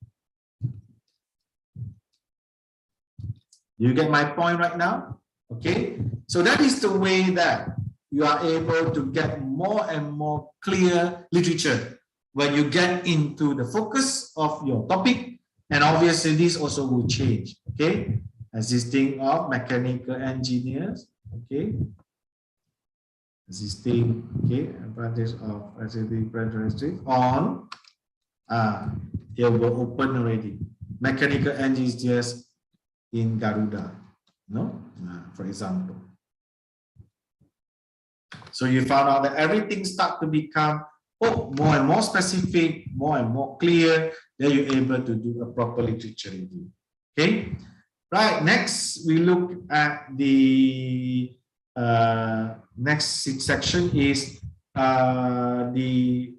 You get my point right now? Okay, so that is the way that you are able to get more and more clear literature when you get into the focus of your topic, and obviously this also will change. Okay, existing of mechanical engineers. Okay, existing. Okay, advantage of existing characteristic on. Here will open already. Mechanical engineers in Garuda. No, for example. So you found out that everything start to become more and more specific, more and more clear. Then you're able to do a proper literature review. Okay, right. Next, we look at the next section is the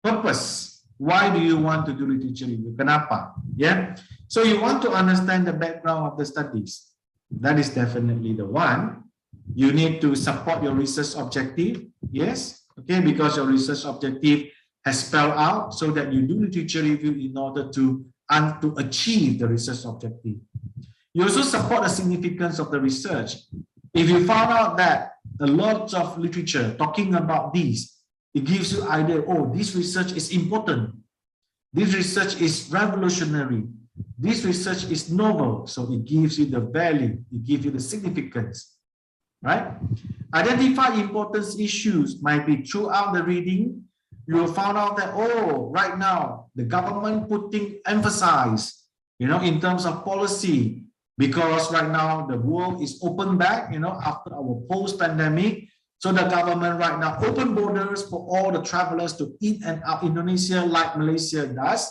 purpose. Why do you want to do literature review? Kenapa? Yeah. So you want to understand the background of the studies. That is definitely the one. You need to support your research objective. Yes. Okay, because your research objective has spelled out so that you do literature review in order to achieve the research objective. You also support the significance of the research. If you found out that a lot of literature talking about this, it gives you idea, oh, this research is important. This research is revolutionary. This research is novel. So it gives you the value, it gives you the significance, right? Identify importance issues might be throughout the reading. You will find out that, oh, right now, the government putting emphasis, you know, in terms of policy, because right now the world is open back, you know, after our post-pandemic. So the government right now open borders for all the travelers to in and out Indonesia like Malaysia does.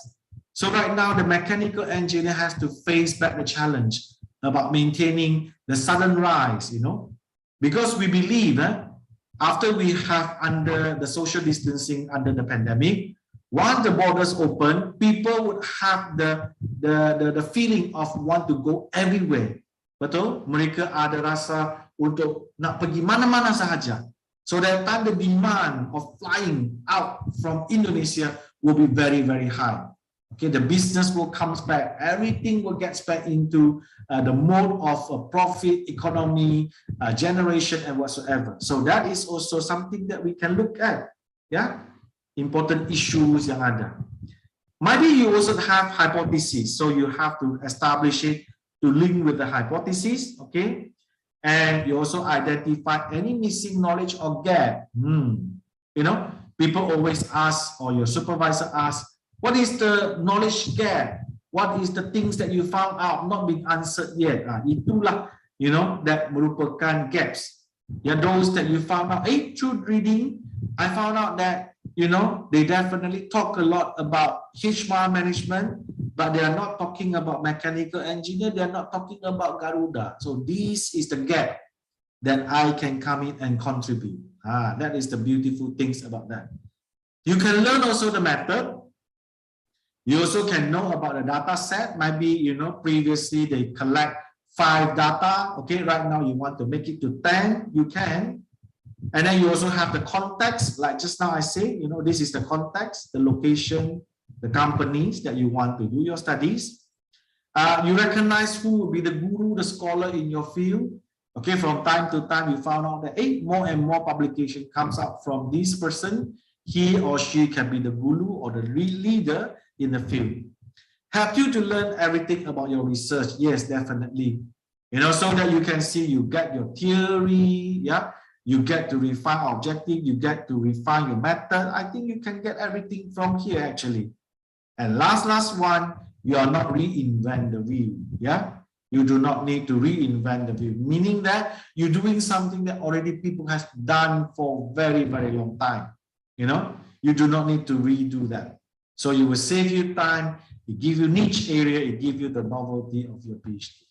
So right now the mechanical engineer has to face back the challenge about maintaining the sudden rise, you know, because we believe after we have under the social distancing under the pandemic, once the borders open, people would have the feeling of want to go everywhere. Betul? Mereka ada rasa untuk nak pergi mana-mana sahaja. So that time the demand of flying out from Indonesia will be very, very high. Okay, the business will come back. Everything will get back into the mode of profit, economy, generation, and whatsoever. So that is also something that we can look at. Yeah, important issues yang ada. Maybe you also have hypothesis, so you have to establish it to link with the hypothesis. Okay, and you also identify any missing knowledge or gap. You know, people always ask, or your supervisor asks, what is the knowledge gap? What is the things that you found out not being answered yet? Itulah, you know, that merupakan gaps. Yeah, those that you found out, through reading, I found out that you know, they definitely talk a lot about HR management, but they are not talking about mechanical engineer. They are not talking about Garuda. So this is the gap that I can come in and contribute. That is the beautiful things about that. You can learn also the method. You also can know about the data set. Maybe, you know, previously they collect 5 data. Okay, right now you want to make it to 10, you can. And then you also have the context, like just now I say, you know, this is the context, the location, the companies that you want to do your studies. You recognize who will be the guru, the scholar in your field. Okay, from time to time, you found out that more and more publication comes out from this person. He or she can be the guru or the leader in the field. Help you to learn everything about your research. Yes, definitely. You know, so that you can see, you get your theory, yeah. You get to refine objective, you get to refine your method. I think you can get everything from here actually. And last one, you are not reinvent the wheel. Yeah, you do not need to reinvent the wheel, meaning that you're doing something that already people has done for very, very long time. You know, you do not need to redo that. So you will save you time, it give you niche area, it give you the novelty of your PhD.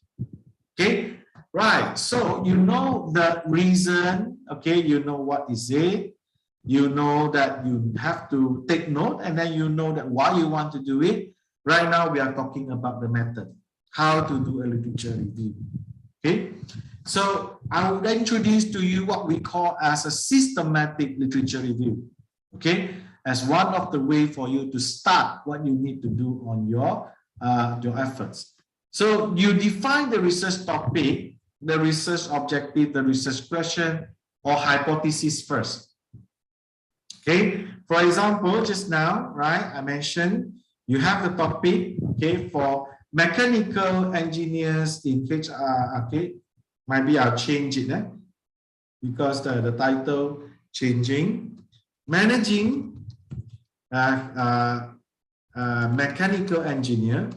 Okay, right. So you know the reason, okay, you know what is it, you know that you have to take note, and then you know that why you want to do it. Right now we are talking about the method, how to do a literature review. Okay, so I will introduce to you what we call as a systematic literature review. Okay, as one of the way for you to start what you need to do on your efforts. So you define the research topic, the research objective, the research question or hypothesis first. Okay, for example, just now, right, I mentioned you have the topic, okay, for mechanical engineers in HR, okay, maybe I'll change it because the title changing, managing mechanical engineer.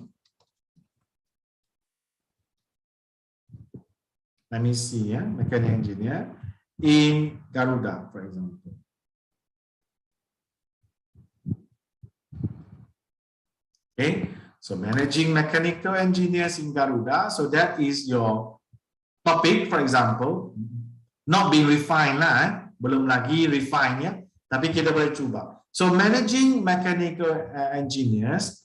Let me see, mechanical engineer in Garuda, for example. Okay, so managing mechanical engineers in Garuda. So that is your topic, for example. Not being refined lah, belum lagi refine ya, tapi kita boleh cuba. So managing mechanical engineers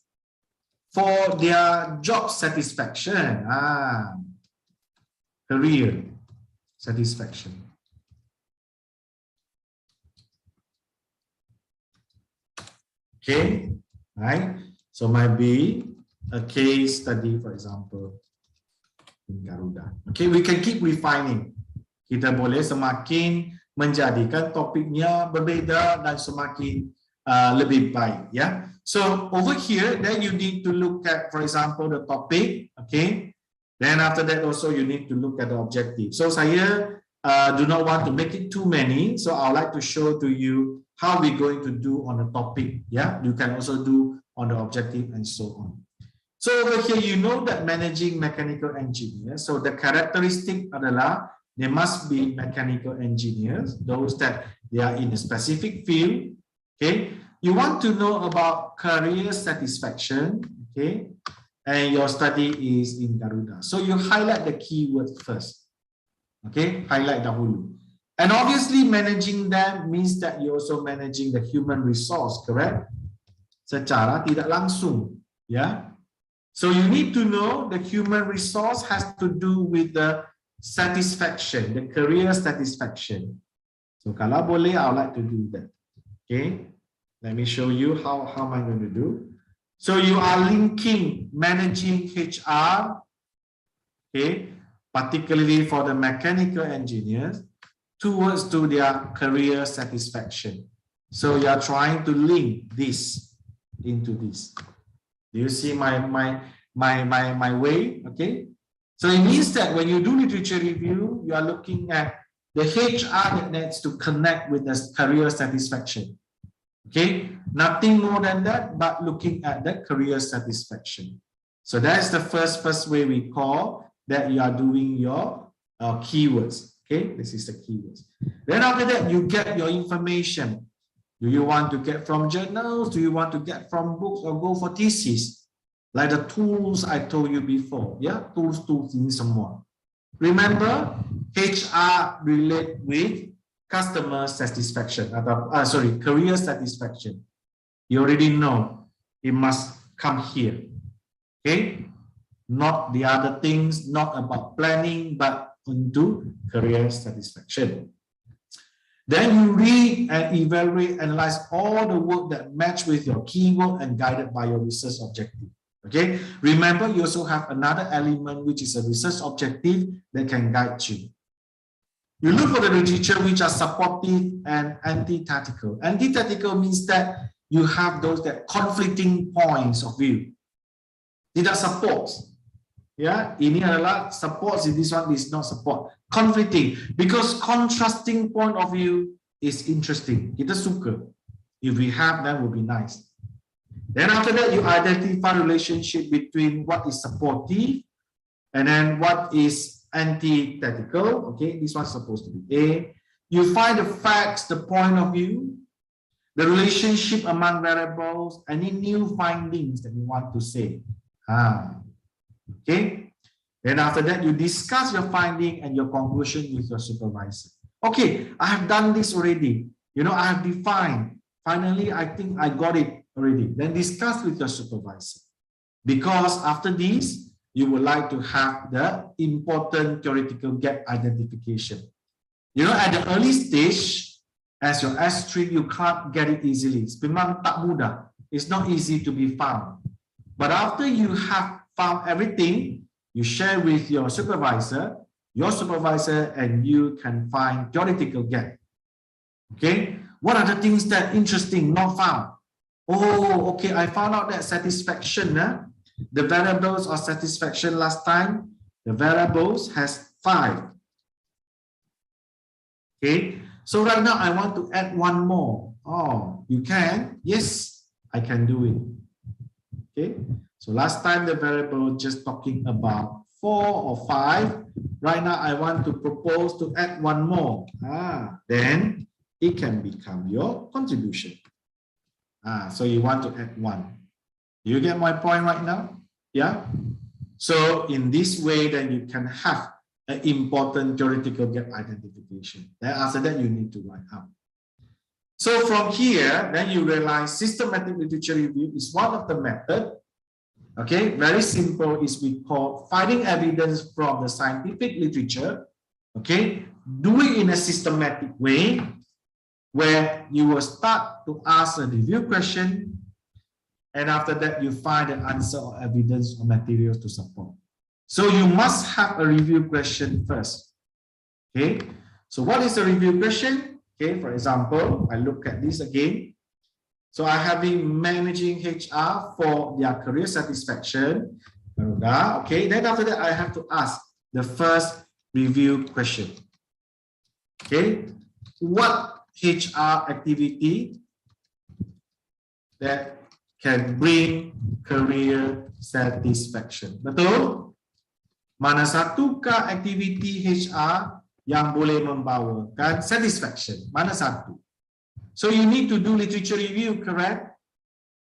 for their job satisfaction, career satisfaction. Okay, right? So might be a case study, for example, in Garuda. Okay, we can keep refining. Kita boleh semakin menjadikan topiknya berbeza dan semakin lebih baik. Yeah. So over here, then you need to look at, for example, the topic. Okay. Then after that, also you need to look at the objective. So saya do not want to make it too many. So I would like to show to you how we're going to do on the topic. Yeah. You can also do on the objective and so on. So over here, you know that managing mechanical engineers. So the characteristic adalah they must be mechanical engineers, those that they are in a specific field. Okay, you want to know about career satisfaction. Okay, and your study is in Garuda. So you highlight the keywords first. Okay, highlight dahulu. And obviously, managing them means that you're also managing the human resource, correct? Secara tidak langsung, yeah. So you need to know the human resource has to do with the satisfaction, the career satisfaction. So kalau boleh, I would like to do that. Okay, let me show you how am I going to do. So you are linking managing HR, okay, particularly for the mechanical engineers, towards to their career satisfaction. So you are trying to link this into this. Do you see my way? Okay. So it means that when you do literature review, you are looking at the HR that needs to connect with the career satisfaction. Okay, nothing more than that, but looking at the career satisfaction. So that's the first way we call that you are doing your keywords. Okay, this is the keywords. Then after that, you get your information. Do you want to get from journals? Do you want to get from books or go for thesis? Like the tools I told you before. Yeah, tools ini semua. Remember, HR relate with customer satisfaction atau career satisfaction. You already know it must come here. Okay, not the other things, not about planning, but into career satisfaction. Then you read and evaluate, analyze all the work that match with your keyword and guided by your research objective. Okay, remember you also have another element which is a research objective that can guide you. You look for the literature which are supportive and antithetical. Antithetical means that you have those that conflicting points of view. Tidak support. Ya, ini adalah support, this one is not support. Conflicting, because contrasting point of view is interesting. Kita suka. If we have, that would be nice. Then after that, you identify relationship between what is supportive and then what is antithetical. Okay, this one's supposed to be A. You find the facts, the point of view, the relationship among variables, any new findings that you want to say. Okay, then after that, you discuss your finding and your conclusion with your supervisor. Okay, I have done this already. You know, I have defined. Finally, I think I got it already. Then discuss with your supervisor. Because after this, you would like to have the important theoretical gap identification. You know, at the early stage, as your S3, you can't get it easily. Memang tak mudah. It's not easy to be found. But after you have found everything, you share with your supervisor and you can find theoretical gap. Okay, what are the things that interesting, not found? Oh, okay, I found out that satisfaction, the variables of satisfaction last time, the variables has 5. Okay, so right now I want to add one more. Oh, you can? Yes, I can do it. Okay, so last time the variable just talking about 4 or 5. Right now I want to propose to add one more. Then it can become your contribution. So you want to add 1. You get my point right now? Yeah. So in this way, then you can have an important theoretical gap identification. Then after that, you need to write out. So from here, then you realize systematic literature review is one of the methods. Okay, very simple, is we call finding evidence from the scientific literature. Okay, do it in a systematic way where you will start to ask a review question, and after that you find an answer or evidence or materials to support. So you must have a review question first. Okay, so what is a review question? Okay, for example, I look at this again. So I have been managing HR for their career satisfaction. Okay, then after that I have to ask the first review question. Okay, what HR activity that can bring career satisfaction? Betul? Mana satukah aktiviti HR yang boleh membawakan satisfaction? Mana satu? So you need to do literature review, correct?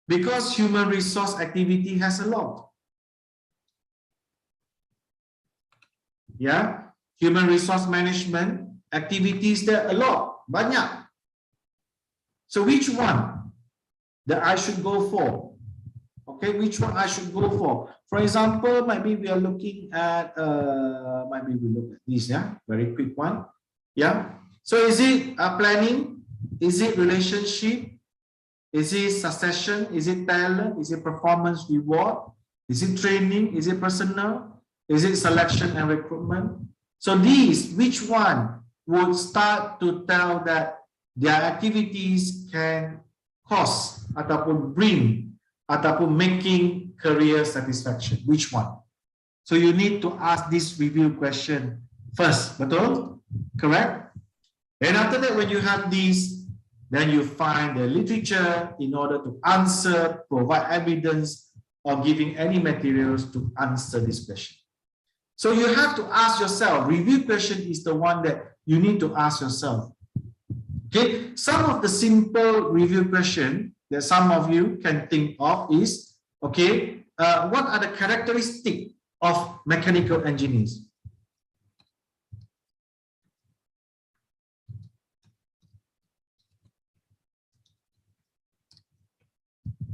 Because human resource activity has a lot. Yeah, human resource management activities there a lot, banyak. So which one that I should go for? Okay, which one I should go for? For example, maybe we are looking at maybe we look at this, yeah, very quick one. Yeah. So is it planning? Is it relationship? Is it succession? Is it talent? Is it performance reward? Is it training? Is it personal? Is it selection and recruitment? So these, which one would start to tell that their activities can cause ataupun bring ataupun making career satisfaction? Which one? So you need to ask this review question first, betul? Correct? And after that, when you have these, then you find the literature in order to answer, provide evidence, or giving any materials to answer this question. So you have to ask yourself, review question is the one that you need to ask yourself. Okay, some of the simple review question that some of you can think of is, okay, what are the characteristics of mechanical engineers?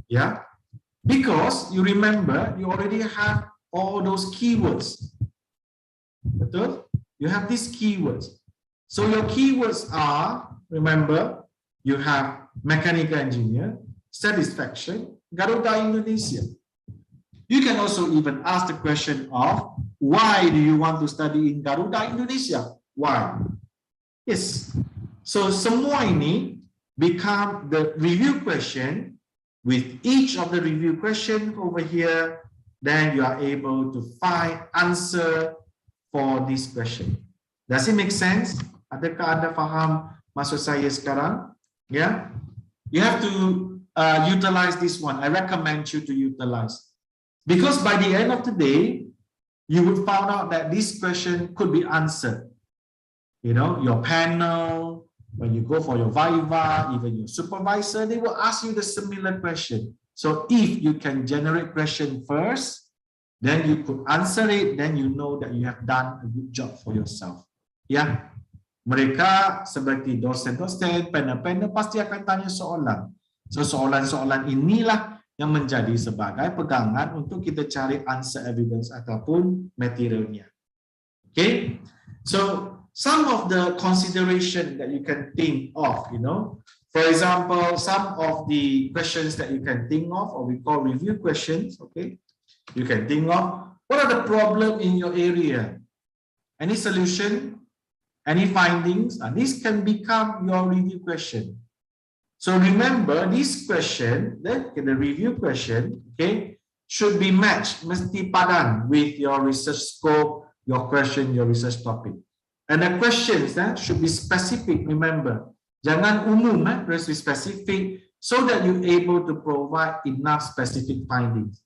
Yeah, because you remember you already have all those keywords. Betul? You have these keywords. So your keywords are, remember, you have mechanical engineer, satisfaction, Garuda Indonesia. You can also even ask the question of, why do you want to study in Garuda Indonesia? Why? Yes. So semua ini become the review question. With each of the review question over here, then you are able to find answer for this question. Does it make sense? Adakah Anda faham maksud saya sekarang? Yeah, you have to utilize this one. I recommend you to utilize, because by the end of the day, you would find out that this question could be answered. You know, your panel, when you go for your viva, even your supervisor, they will ask you the similar question. So if you can generate question first, then you could answer it, then you know that you have done a good job for yourself. Ya, mereka seperti dosen-dosen, panel-panel pasti akan tanya soalan. So soalan-soalan inilah yang menjadi sebagai pegangan untuk kita cari answer evidence ataupun materialnya. Okay, so some of the consideration that you can think of, you know, for example, some of the questions that you can think of, or we call review questions, okay, you can think of, what are the problems in your area? Any solution? Any findings? And this can become your review question. So remember, this question, the review question, okay, should be matched, mesti padan with your research scope, your question, your research topic. And the questions should be specific, remember. Jangan umum, harus be specific, so that you're able to provide enough specific findings.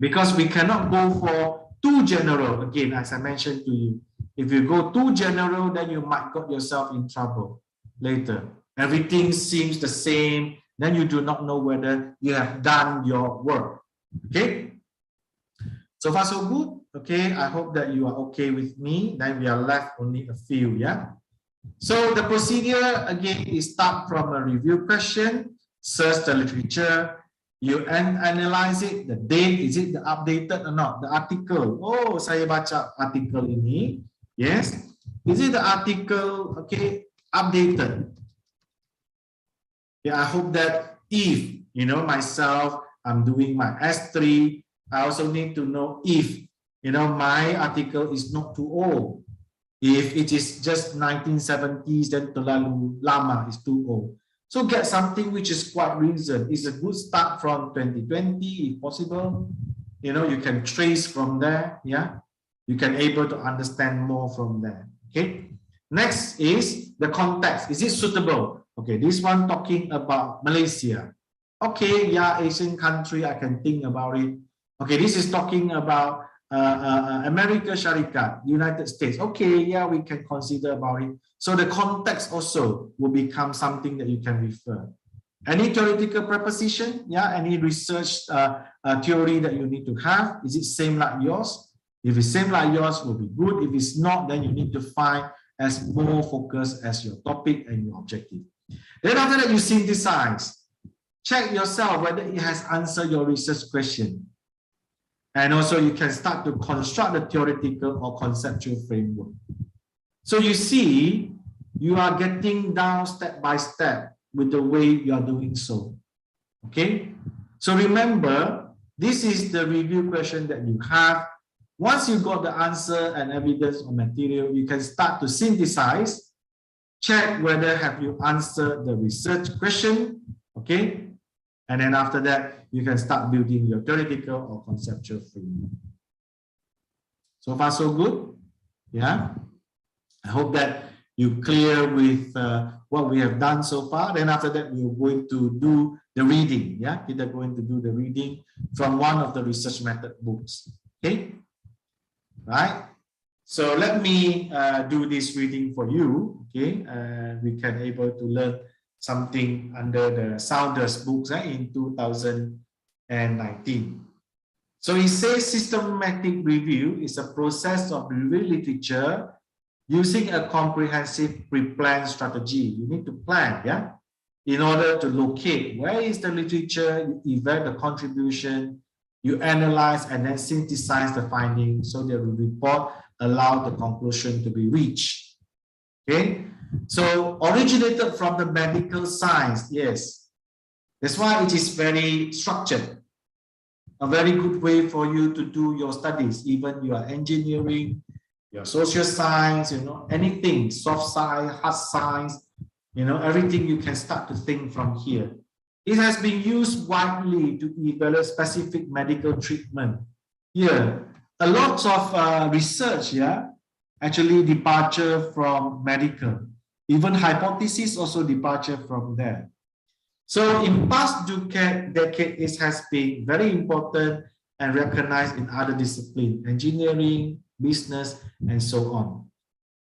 Because we cannot go for too general. Again, as I mentioned to you, if you go too general, then you might get yourself in trouble later. Everything seems the same, then you do not know whether you have done your work. Okay? So far so good. Okay, I hope that you are okay with me. Then we are left only a few, yeah? So the procedure again is start from a review question, search the literature, you analyze it, the date, is it the updated or not? The article, oh saya baca artikel ini, yes? Is it the article, okay, updated? Yeah, I hope that if, you know, myself, I'm doing my S3, I also need to know if, you know, my article is not too old. If it is just 1970s, then terlalu lama, is too old. So get something which is quite recent. It's a good start from 2020, if possible. You know, you can trace from there. Yeah, you can able to understand more from there. Okay. Next is the context. Is it suitable? Okay, this one talking about Malaysia. Okay, yeah, Asian country, I can think about it. Okay, this is talking about America Sharikat, United States. Okay, yeah, we can consider about it. So the context also will become something that you can refer. Any theoretical preposition? Yeah, any research theory that you need to have? Is it same like yours? If it's same like yours, will be good. If it's not, then you need to find as more focus as your topic and your objective. Then after that, you synthesize. Check yourself whether it has answered your research question. And also you can start to construct the theoretical or conceptual framework. So you see, you are getting down step by step with the way you are doing so. Okay? So remember, this is the review question that you have. Once you got the answer and evidence or material, you can start to synthesize, check whether have you answered the research question, okay? And then after that, you can start building your theoretical or conceptual framework. So far, so good? Yeah? I hope that you clear with what we have done so far. Then after that, we are going to do the reading. Yeah, we're going to do the reading from one of the research method books. Okay, right? So let me do this reading for you. Okay, we can able to learn something under the Saunders books in 2019. So it says systematic review is a process of reviewing literature using a comprehensive pre-planned strategy. You need to plan, yeah, in order to locate where is the literature, you evaluate the contribution, you analyze and then synthesize the findings so that the report allow the conclusion to be reached. Okay, so originated from the medical science, yes. That's why it is very structured. A very good way for you to do your studies, even you are engineering, your social science, you know, anything, soft science, hard science, you know, everything you can start to think from here. It has been used widely to evaluate specific medical treatment. Here, a lot of research, yeah, actually departure from medical. Even hypothesis also departure from there. So in past decade, it has been very important and recognized in other disciplines, engineering, business, and so on.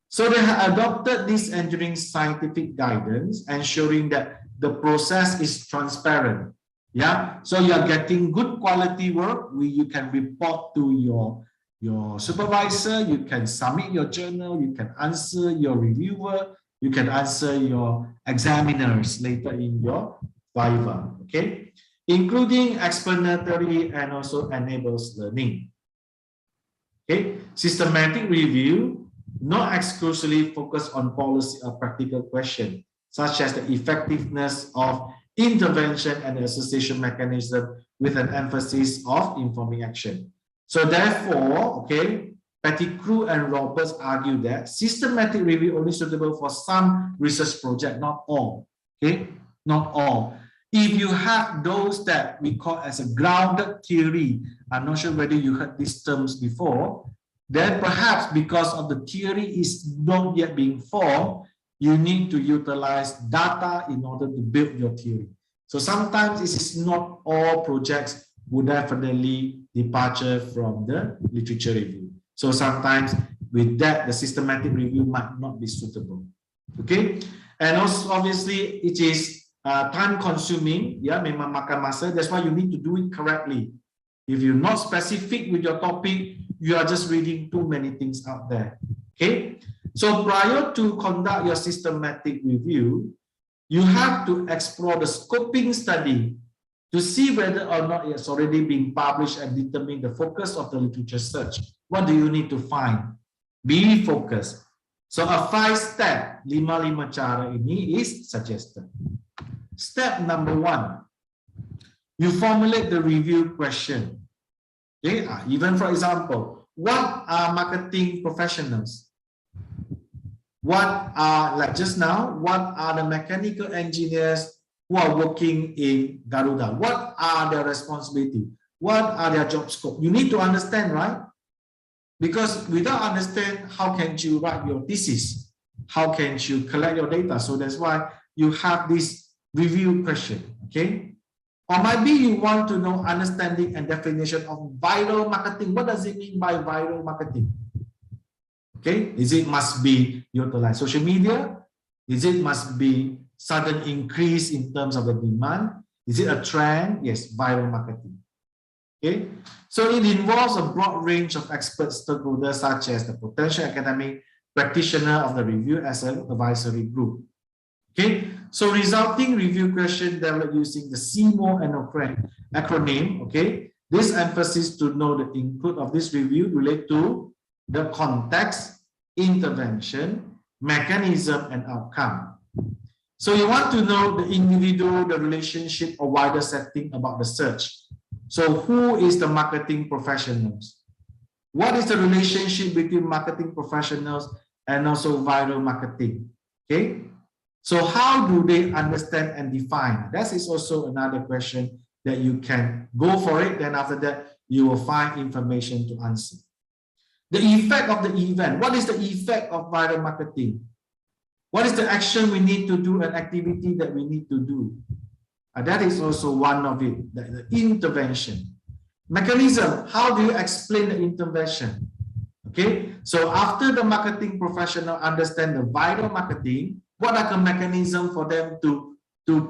So they have adopted this engineering scientific guidance, ensuring that the process is transparent. Yeah, so you are getting good quality work. You can report to your supervisor, you can submit your journal, you can answer your reviewer, you can answer your examiners later in your viva, okay? Including explanatory and also enables learning. Okay, systematic review, not exclusively focus on policy or practical questions, such as the effectiveness of intervention and the association mechanism with an emphasis of informing action. So therefore, okay, Pettigrew and Roberts argue that systematic review only suitable for some research project, not all, okay, not all. If you have those that we call as a grounded theory, I'm not sure whether you heard these terms before, then perhaps because of the theory is not yet being formed, you need to utilize data in order to build your theory. So sometimes it is not all projects would definitely departure from the literature review. So sometimes with that, the systematic review might not be suitable. Okay, and also obviously it is time consuming, yeah, memang makan masa. That's why you need to do it correctly. If you're not specific with your topic, you are just reading too many things out there. Okay, so prior to conduct your systematic review, you have to explore the scoping study to see whether or not it's already been published and determine the focus of the literature search. What do you need to find? Be focused. So a 5-step, 5 cara ini is suggested. Step number 1, you formulate the review question. Okay, even for example, what are marketing professionals? What are, like just now, what are the mechanical engineers who are working in Garuda? What are their responsibility? What are their job scope? You need to understand, right? Because without understand, how can you write your thesis? How can you collect your data? So that's why you have this review question, okay? Or maybe you want to know understanding and definition of viral marketing. What does it mean by viral marketing? Okay, is it must be utilize social media? Is it must be sudden increase in terms of the demand? Is it a trend? Yes, viral marketing. Okay, so it involves a broad range of expert stakeholders such as the potential academic practitioner of the review as an advisory group. Okay, so resulting review question developed using the CMO acronym. Okay, this emphasis to know the input of this review relate to the context, intervention, mechanism, and outcome. So you want to know the individual, the relationship, or wider setting about the search. So who is the marketing professionals? What is the relationship between marketing professionals and also viral marketing? Okay, so how do they understand and define? That is also another question that you can go for it. Then after that, you will find information to answer. The effect of the event. What is the effect of viral marketing? What is the action we need to do, an activity that we need to do? That is also one of it, the intervention. Mechanism, how do you explain the intervention? Okay, so after the marketing professional understand the viral marketing, what are the mechanisms for them to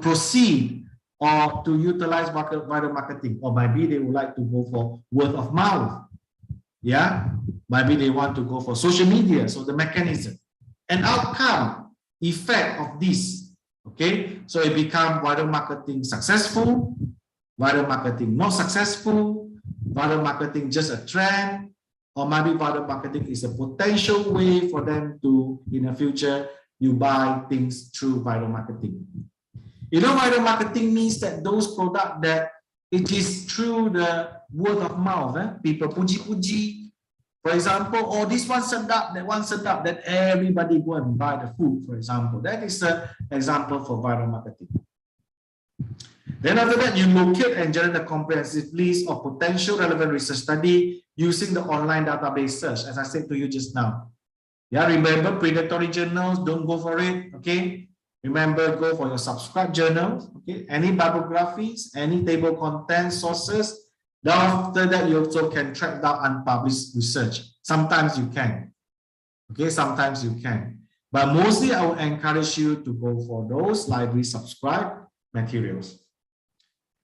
proceed or to utilize viral marketing? Or maybe they would like to go for word of mouth. Yeah, maybe they want to go for social media. So the mechanism and outcome effect of this. Okay, so it becomes viral marketing successful, viral marketing not successful, viral marketing just a trend, or maybe viral marketing is a potential way for them to, in the future, you buy things through viral marketing. You know, viral marketing means that those products that it is through the word of mouth, people puji-puji. For example, oh, this one sedap, that one sedap, that everybody go and buy the food, for example. That is an example for viral marketing. Then after that, you locate and generate a comprehensive list of potential relevant research study using the online database search, as I said to you just now. Yeah, remember predatory journals, don't go for it, okay? Remember, go for your subscribed journals, okay? Any bibliographies, any table content sources. Then after that, you also can track down unpublished research. Sometimes you can, okay? Sometimes you can. But mostly, I would encourage you to go for those library subscribed materials.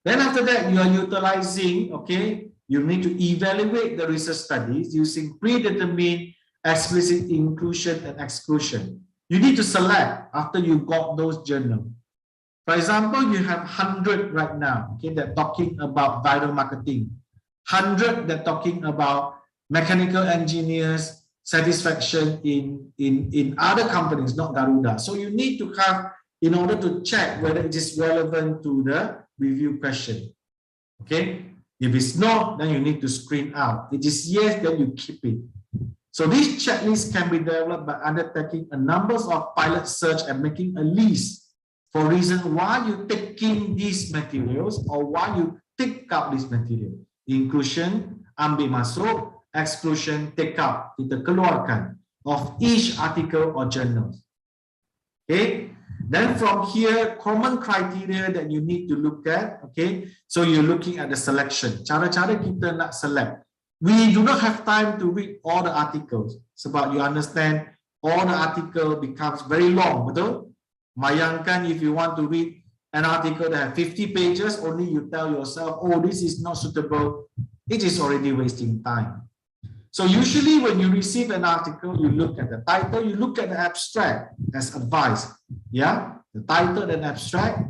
Then after that, you are utilizing, okay? You need to evaluate the research studies using predetermined explicit inclusion and exclusion. You need to select after you got those journals. For example, you have 100 right now, okay, that talking about viral marketing, 100 that talking about mechanical engineers satisfaction in other companies, not Garuda. So you need to have, in order to check whether it is relevant to the review question. Okay, if it's not, then you need to screen out. It is yes, then you keep it. So this checklist can be developed by undertaking a number of pilot search and making a list for reasons why you taking these materials or why you take out this material. Inclusion, ambil masuk, exclusion, take out, kita keluarkan of each article or journal. Okay, then from here, common criteria that you need to look at. Okay, so you're looking at the selection. Cara-cara kita nak select. We do not have time to read all the articles. Sebab you understand, all the article becomes very long, betul? Bayangkan if you want to read an article that has 50 pages, only you tell yourself, oh, this is not suitable. It is already wasting time. So usually when you receive an article, you look at the title, you look at the abstract as advice. Yeah, the title and abstract.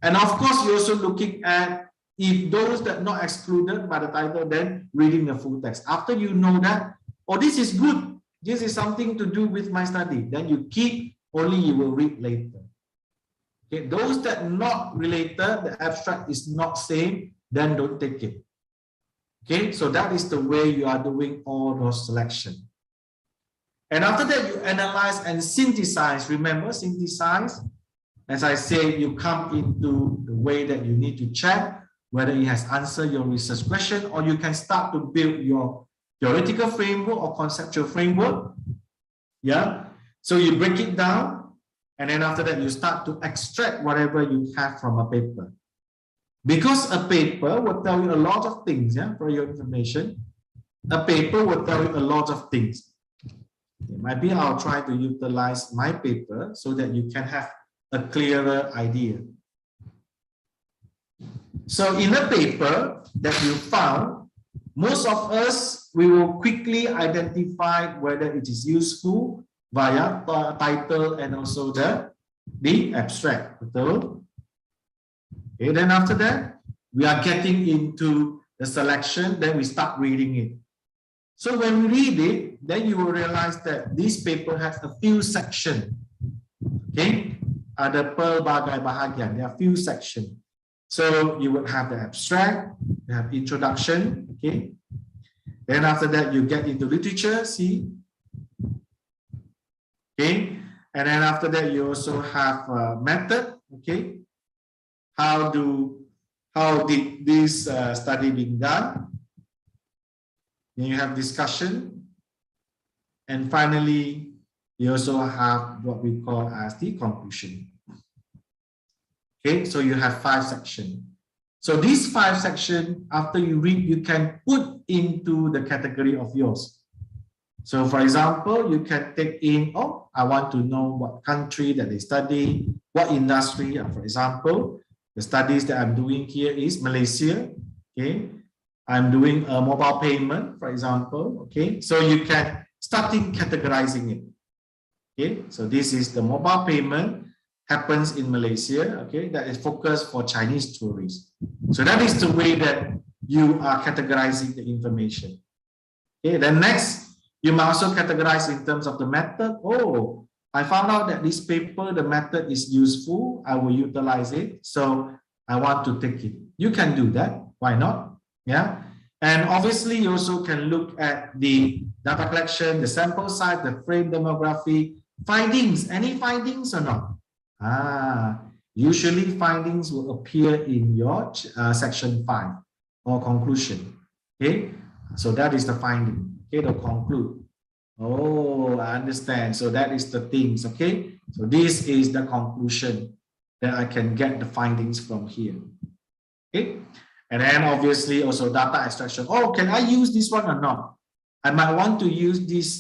And of course, you're also looking at if those that not excluded by the title, then reading the full text. After you know that, oh, this is good. This is something to do with my study. Then you keep, only you will read later. Okay, those that not related, the abstract is not same, then don't take it. Okay, so that is the way you are doing all those selection. And after that, you analyze and synthesize. Remember, synthesize. As I said, you come into the way that you need to check whether it has answered your research question, or you can start to build your theoretical framework or conceptual framework. Yeah. So you break it down, and then after that, you start to extract whatever you have from a paper. Because a paper will tell you a lot of things, yeah, for your information. A paper will tell you a lot of things. Maybe I'll try to utilize my paper so that you can have a clearer idea. So in a paper that you found, most of us, we will quickly identify whether it is useful via title and also the abstract. Betul? Okay, then after that, we are getting into the selection, then we start reading it. So when we read it, then you will realize that this paper has a few sections. Okay, ada pelbagai bahagian, there are few sections. So you would have the abstract, you have introduction, okay. Then after that, you get into literature, see. Okay, and then after that, you also have a method, okay. How did this study being done? Then you have discussion, and finally, you also have what we call as the conclusion. Okay, so you have 5 sections. So these 5 sections, after you read, you can put into the category of yours. So for example, you can take in, oh, I want to know what country that they study, what industry. For example, the studies that I'm doing here is Malaysia. Okay, I'm doing a mobile payment, for example. Okay, so you can starting categorizing it. Okay, so this is the mobile payment happens in Malaysia. Okay, that is focused for Chinese tourists. So that is the way that you are categorizing the information. Okay, then next, you might also categorize in terms of the method. Oh, I found out that this paper, the method is useful. I will utilize it. So I want to take it. You can do that. Why not? Yeah. And obviously, you also can look at the data collection, the sample size, the frame demography, findings. Any findings or not? Usually findings will appear in your section 5 or conclusion. Okay. So that is the finding. Okay, to conclude. Oh, I understand. So that is the things. Okay, so this is the conclusion that I can get the findings from here. Okay, and then obviously also data extraction. Oh, can I use this one or not? I might want to use this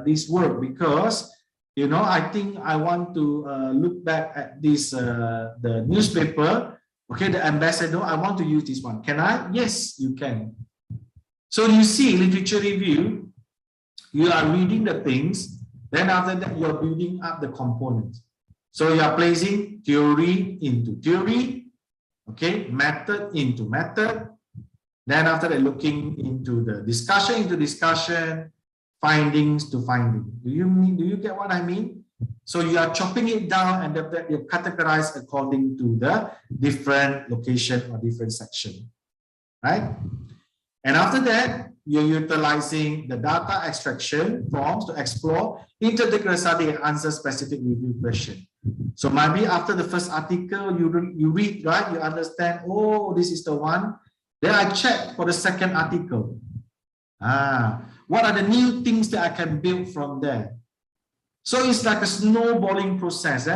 this word because I think I want to look back at this the newspaper. Okay, the ambassador. I want to use this one. Can I? Yes, you can. So you see, literature review, you are reading the things, then after that, you're building up the components. So you are placing theory into theory, okay, method into method. Then after that, looking into the discussion into discussion, findings to finding. Do you get what I mean? So you are chopping it down and that you categorize according to the different location or different section, right? And after that, you're utilizing the data extraction forms to explore interdisciplinary study and answer specific review question. So maybe after the first article, you read, right? You understand, oh, this is the one. Then I check for the second article. What are the new things that I can build from there? So it's like a snowballing process,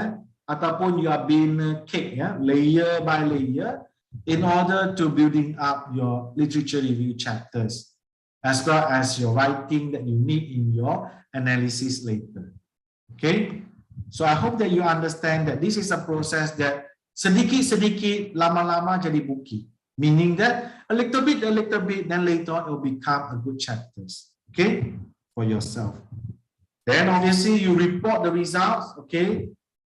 ataupun you are being a cake, layer by layer, in order to building up your literature review chapters, as well as your writing that you need in your analysis later. Okay, so I hope that you understand that this is a process that sedikit-sedikit, lama-lama jadi buki, meaning that a little bit, then later on it will become a good chapters, okay, for yourself. Then obviously you report the results, okay.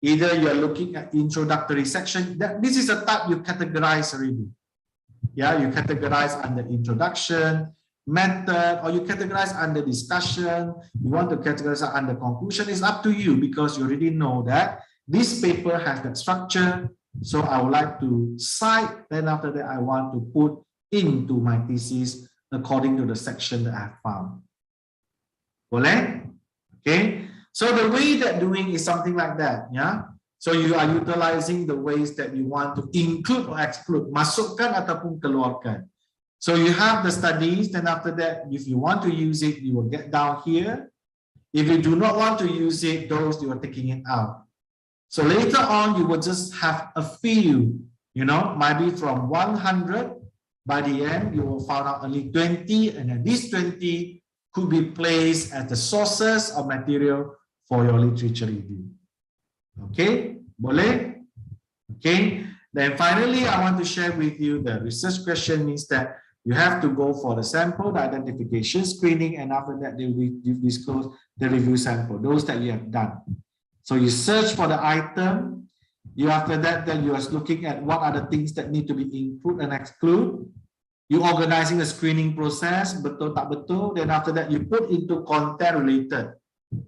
Either you're looking at introductory section, this is a type you categorize already. Yeah, you categorize under introduction, method, or you categorize under discussion. You want to categorize under conclusion. It's up to you because you already know that this paper has that structure. So I would like to cite, then after that I want to put into my thesis according to the section that I have found. Boleh? Okay. So the way that doing is something like that, yeah. So you are utilizing the ways that you want to include or exclude, masukkan ataupun keluarkan. So you have the studies, then after that, if you want to use it, you will get down here. If you do not want to use it, those you are taking it out. So later on, you will just have a few, maybe from 100. By the end, you will find out only 20, and then these 20 could be placed as the sources of material for your literature review. Okay, boleh? Okay, then finally, I want to share with you the research question means that you have to go for the sample, the identification, screening, and after that, they will disclose the review sample, those that you have done. So you search for the item, after that, then you are looking at what are the things that need to be included and exclude. You organizing the screening process, betul tak betul, then after that, you put into content related.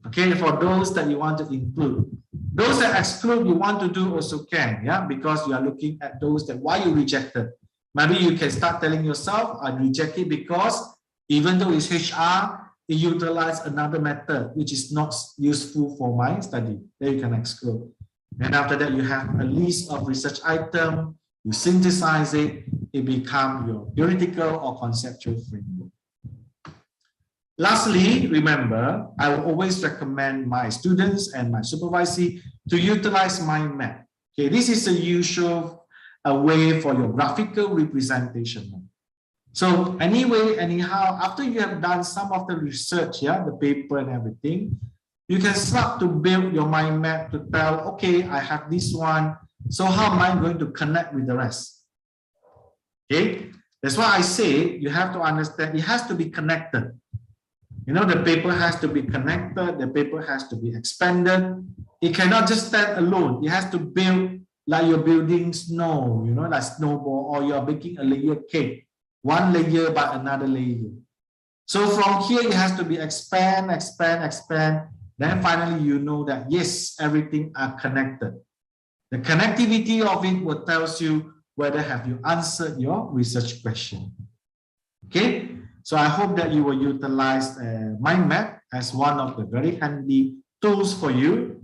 Okay, for those that you want to include. Those that exclude, you want to do also can, yeah, because you are looking at those that why you rejected. Maybe you can start telling yourself, I reject it because even though it's HR, it utilizes another method which is not useful for my study. Then you can exclude. And after that, you have a list of research items, you synthesize it, it becomes your theoretical or conceptual framework. Lastly, remember, I will always recommend my students and my supervisee to utilize mind map. Okay, this is a usual way for your graphical representation. So anyway, anyhow, after you have done some of the research, yeah, the paper and everything, you can start to build your mind map to tell, okay, I have this one. So how am I going to connect with the rest? Okay, that's why I say you have to understand it has to be connected. You know, the paper has to be connected, the paper has to be expanded. It cannot just stand alone. It has to build like you're building snow, you know, like snowball, or you're baking a layer cake, one layer by another layer. So from here, it has to be expand, expand, expand. Then finally, you know that yes, everything are connected. The connectivity of it will tell you whether have you answered your research question. Okay, so I hope that you will utilize mind map as one of the very handy tools for you.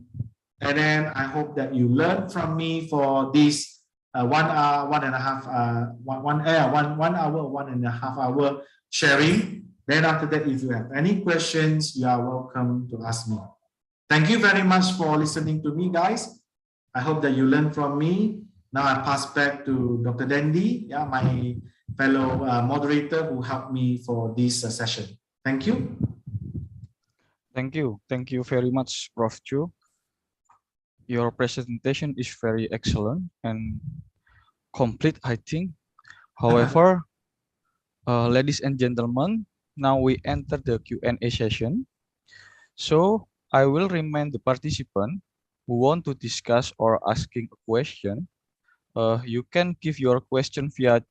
And then I hope that you learn from me for this 1 hour, 1.5 1.5 hour sharing. Then after that, if you have any questions, you are welcome to ask me. Thank you very much for listening to me, guys. I hope that you learn from me. Now I pass back to Dr. Dandy, yeah, my fellow moderator who helped me for this session. Thank you. Thank you. Thank you very much, Prof. Chu. Your presentation is very excellent and complete, I think. However, ladies and gentlemen, now we enter the Q&A session. So I will remind the participant who want to discuss or asking a question. You can give your question via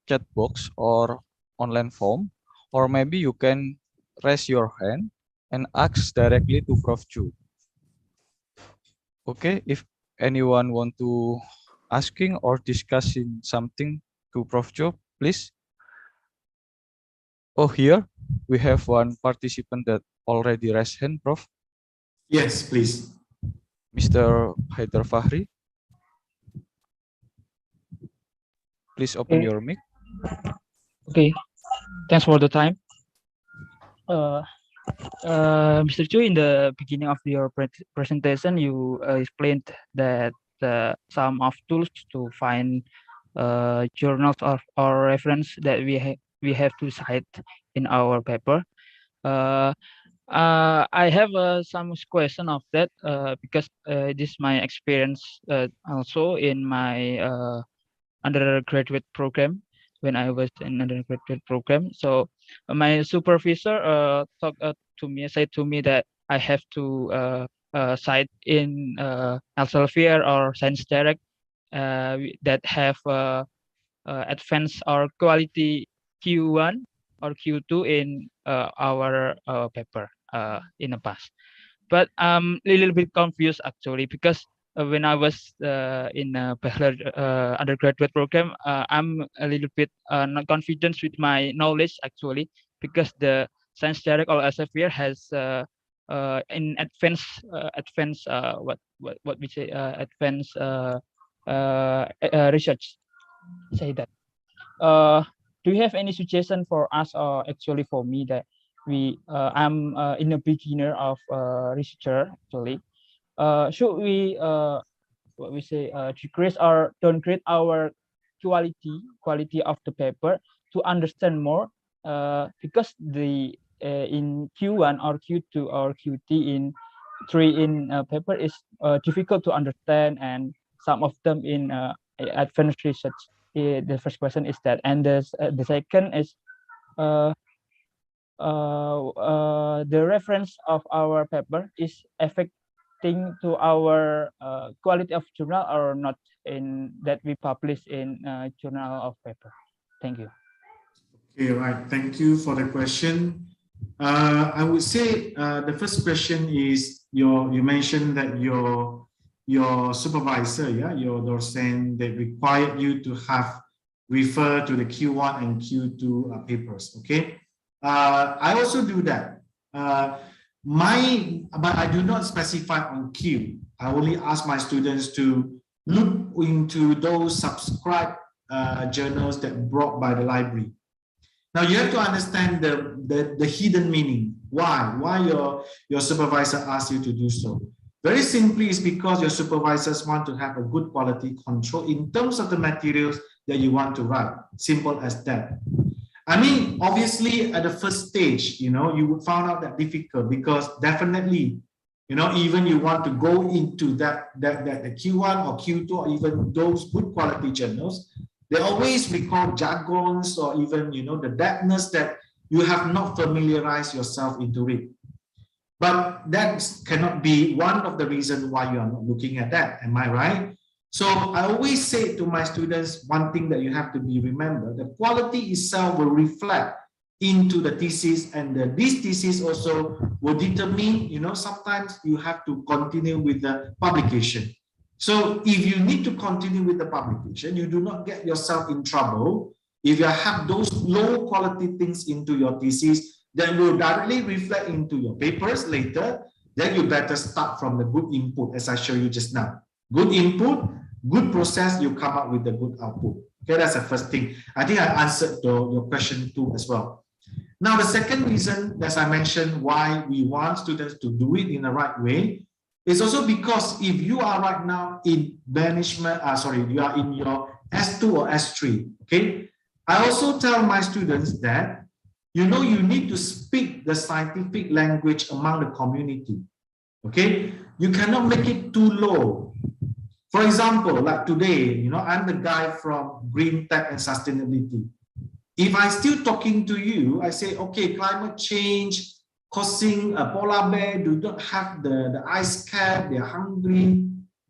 chat box or online form, or maybe you can raise your hand and ask directly to Prof. Chu. Okay, if anyone want to asking or discussing something to Prof. Chu, please. Oh, here we have one participant that already raised hand, Prof. Yes, please. Mr. Haider Fahri. Please open your mic. Okay, thanks for the time. Mr. Chu, in the beginning of your presentation, you explained that some of tools to find journals or reference that we have to cite in our paper. I have some question of that because this is my experience also in my undergraduate program when I was in undergraduate program. So my supervisor said to me that I have to cite in Elsevier or Science Direct that have advanced or quality Q1 or Q2 in our paper in the past. But I'm a little bit confused actually because when I was in a bachelor undergraduate program, I'm a little bit not confident with my knowledge actually because the Science Direct or Elsevier has in advanced what we say advanced research. Say that. Do you have any suggestion for us or actually for me that I'm in a beginner of researcher actually? Should we what we say decrease or downgrade our quality of the paper to understand more because the in Q1 or Q2 or Q3 in paper is difficult to understand, and some of them in advanced research. The first question is that, and the second is the reference of our paper is affecting to our quality of journal or not in that we publish in journal of paper. Thank you. Okay, right. Thank you for the question. I would say the first question is you mentioned that your supervisor, yeah, your docent, they required you to have refer to the Q1 and Q2 papers. Okay, I also do that. But I do not specify on Q. I only ask my students to look into those subscribed journals that brought by the library. Now you have to understand the hidden meaning. Why your supervisor asks you to do so? Very simply, is because your supervisors want to have a good quality control in terms of the materials that you want to write. Simple as that. I mean, obviously at the first stage, you know, you would find out that difficult because definitely, you know, even you want to go into the Q1 or Q2 or even those good quality journals, they always recall jargons or even, you know, the depthness that you have not familiarized yourself into it. But that cannot be one of the reasons why you are not looking at that. Am I right? So I always say to my students, one thing that you have to be remember, the quality itself will reflect into the thesis, and this thesis also will determine, you know, sometimes you have to continue with the publication. So if you need to continue with the publication, you do not get yourself in trouble if you have those low quality things into your thesis that will directly reflect into your papers later. Then you better start from the good input, as I showed you just now. Good input, good process, you come up with the good output. Okay, that's the first thing. I think I answered your question too as well. Now, the second reason, as I mentioned, why we want students to do it in the right way is also because if you are right now in management, you are in your S2 or S3, okay? I also tell my students that, you know, you need to speak the scientific language among the community, okay? You cannot make it too low. For example, like today, you know, I'm the guy from Green Tech and Sustainability. If I'm still talking to you, I say, okay, climate change causing a polar bear do not have the ice cap, they're hungry.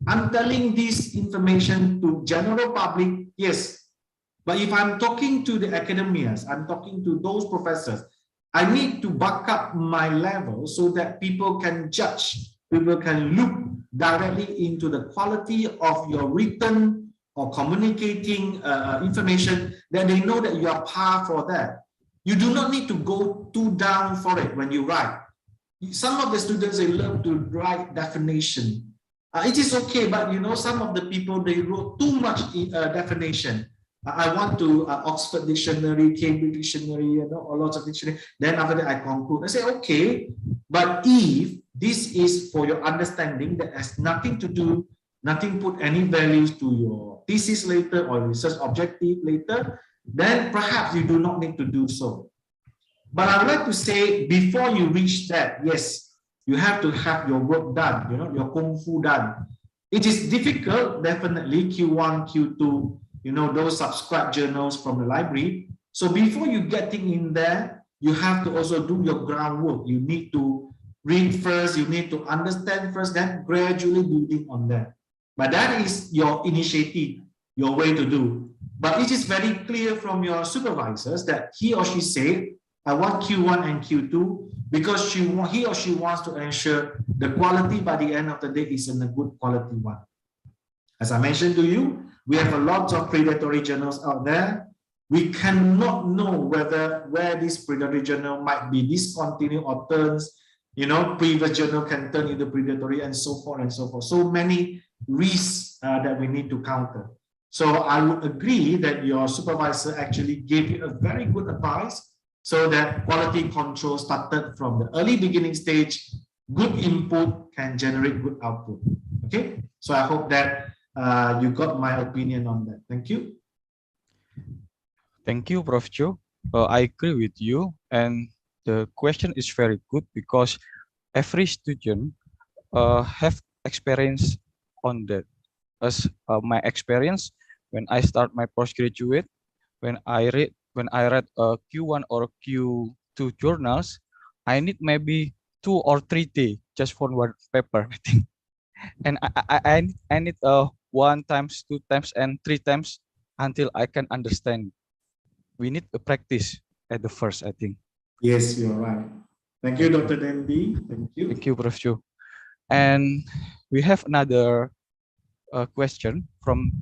I'm telling this information to general public, yes. But if I'm talking to the academias, I'm talking to those professors, I need to back up my level so that people can judge, people can look directly into the quality of your written or communicating information, that they know that you are par for that. You do not need to go too down for it when you write. Some of the students, they love to write definition. It is okay, but you know, some of the people, they wrote too much definition. I want to Oxford Dictionary, Cambridge Dictionary, you know, a lot of dictionary. Then after that, I conclude. I say, okay, but if this is for your understanding, that has nothing to do, nothing put any values to your thesis later or research objective later, then perhaps you do not need to do so. But I would like to say, before you reach that, yes, you have to have your work done, you know, your kung fu done. It is difficult, definitely, Q1, Q2, you know, those subscribed journals from the library. So before you getting in there, you have to also do your groundwork. You need to read first, you need to understand first, then gradually building on that. But that is your initiative, your way to do. But it is very clear from your supervisors that he or she say, I want Q1 and Q2 because he or she wants to ensure the quality by the end of the day is in a good quality one. As I mentioned to you, we have a lot of predatory journals out there. We cannot know where this predatory journal might be discontinued or turns, you know, previous journal can turn into predatory and so forth and so forth. So many risks that we need to counter. So I would agree that your supervisor actually gave you a very good advice so that quality control started from the early beginning stage. Good input can generate good output. Okay, so I hope that you got my opinion on that. Thank you. Thank you, Prof. Joe. I agree with you, and the question is very good because every student have experience on that. As my experience when I start my postgraduate, when I read a Q1 or Q2 journals, I need maybe 2 or 3 days just for one paper, I think. And I need 1 times, 2 times, and 3 times until I can understand. We need a practice at the first, I think. Yes, you're right. Thank you, Dr. Dendi. Thank you. Thank you, Prof. Joe. And we have another question from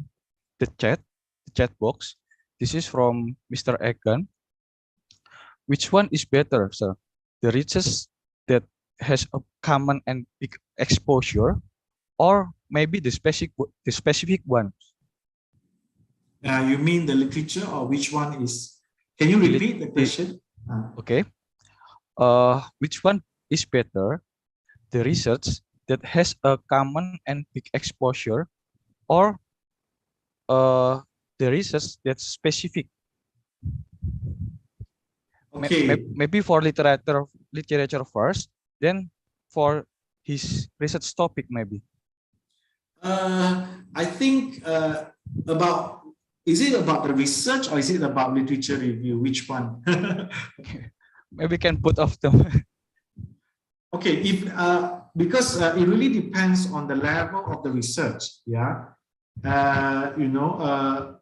the chat box. This is from Mr. Egan. Which one is better, sir? The research that has a common and big exposure, or maybe the specific one? You mean the literature, or which one is? Can you repeat the question? Okay. Which one is better? The research that has a common and big exposure, or the research that's specific? Okay. Maybe for literature first, then for his research topic maybe. I think about, is it about the research or is it about literature review? Which one? Maybe can put off them. Okay, if because it really depends on the level of the research. Yeah.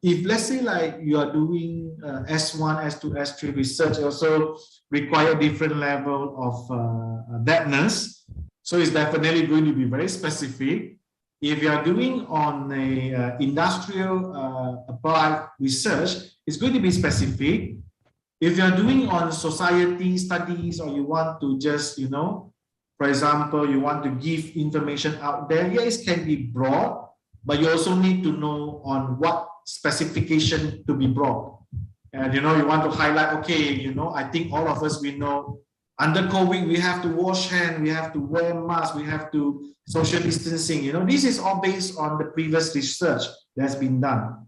If let's say like you are doing S1, S2, S3 research, also require different level of depthness. So it's definitely going to be very specific. If you are doing on a industrial applied research, it's going to be specific. If you're doing on society studies, or you want to just, for example, you want to give information out there, yes, it can be broad, but you also need to know on what specification to be broad. And, you want to highlight, okay, I think all of us, we know under COVID, we have to wash hands, we have to wear masks, we have to social distancing. This is all based on the previous research that's been done.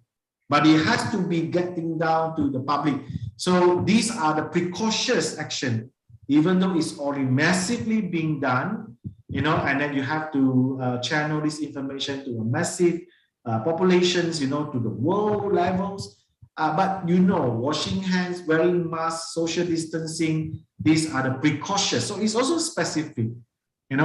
But it has to be getting down to the public. So these are the precautious action, even though it's already massively being done, and then you have to channel this information to a massive populations, to the world levels. But washing hands, wearing masks, social distancing, these are the precautious. So it's also specific.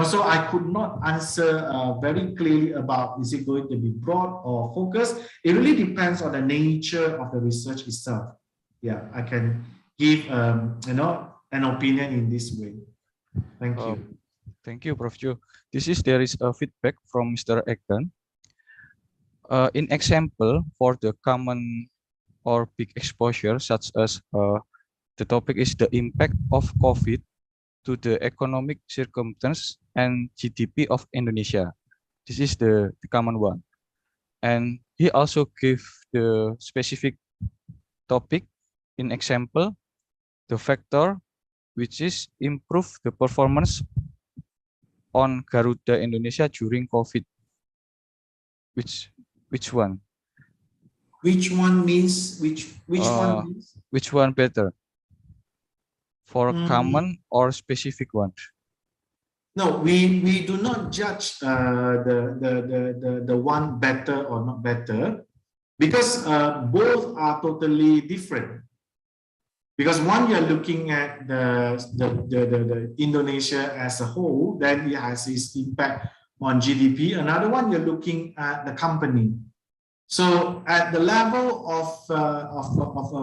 So I could not answer very clearly about, is it going to be broad or focused? It really depends on the nature of the research itself. Yeah, I can give an opinion in this way. Thank you. Thank you, Prof. Joe. There is a feedback from Mr. Ekan. In example, for the common or big exposure, such as the topic is the impact of COVID to the economic circumstance and GDP of Indonesia. This is the common one. And he also gave the specific topic in example, the factor which is improve the performance on Garuda Indonesia during COVID. Which one? Which one means which one means? Which one better? For common or specific one? No, we do not judge the one better or not better, because both are totally different. Because one, you're looking at the Indonesia as a whole, then it has its impact on GDP. Another one, you're looking at the company. So at the level of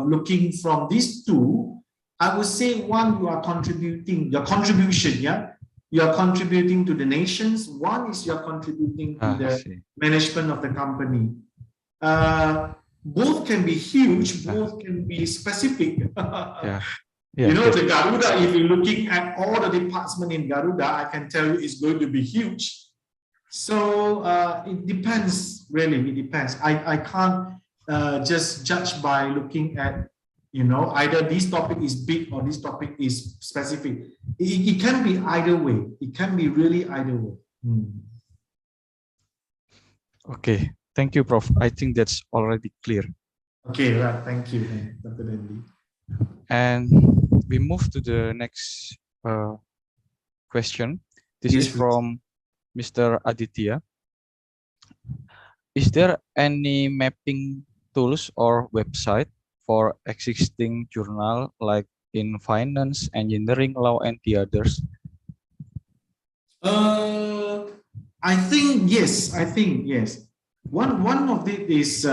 looking from these two, I would say one, you are contributing, your contribution, yeah? You are contributing to the nations. One is you're contributing to the management of the company. Both can be huge, both can be specific. The Garuda, if you're looking at all the departments in Garuda, I can tell you it's going to be huge. So it depends, really, it depends. I can't just judge by looking at, either this topic is big or this topic is specific. It can be either way. It can be really either way. Okay, thank you, Prof. I think that's already clear. Okay, right. Thank you, Dr. Dendi. And we move to the next question. This is from Mr. Aditya. Is there any mapping tools or website for existing journal like in finance, engineering, law, and the others? I think yes. One of it is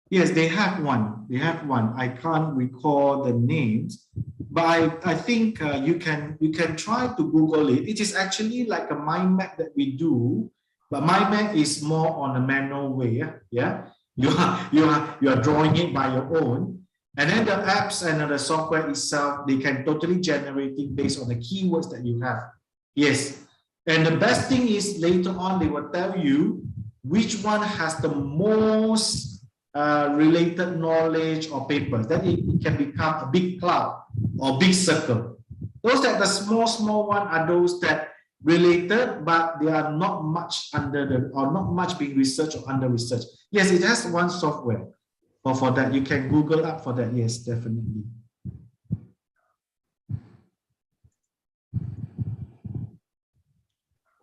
yes, they have one. I can't recall the names, but I think you can try to Google it. It is actually like a mind map that we do, but mind map is more on a manual way. Yeah, you are drawing it by your own, and then the apps and the software itself, they can totally generate it based on the keywords that you have. Yes. And the best thing is later on, they will tell you which one has the most related knowledge or papers. Then it can become a big cloud or big circle. Those that the small one are those that related, but they are not much not much being researched or under research. Yes, it has one software. for that. You can Google up for that. Yes, definitely.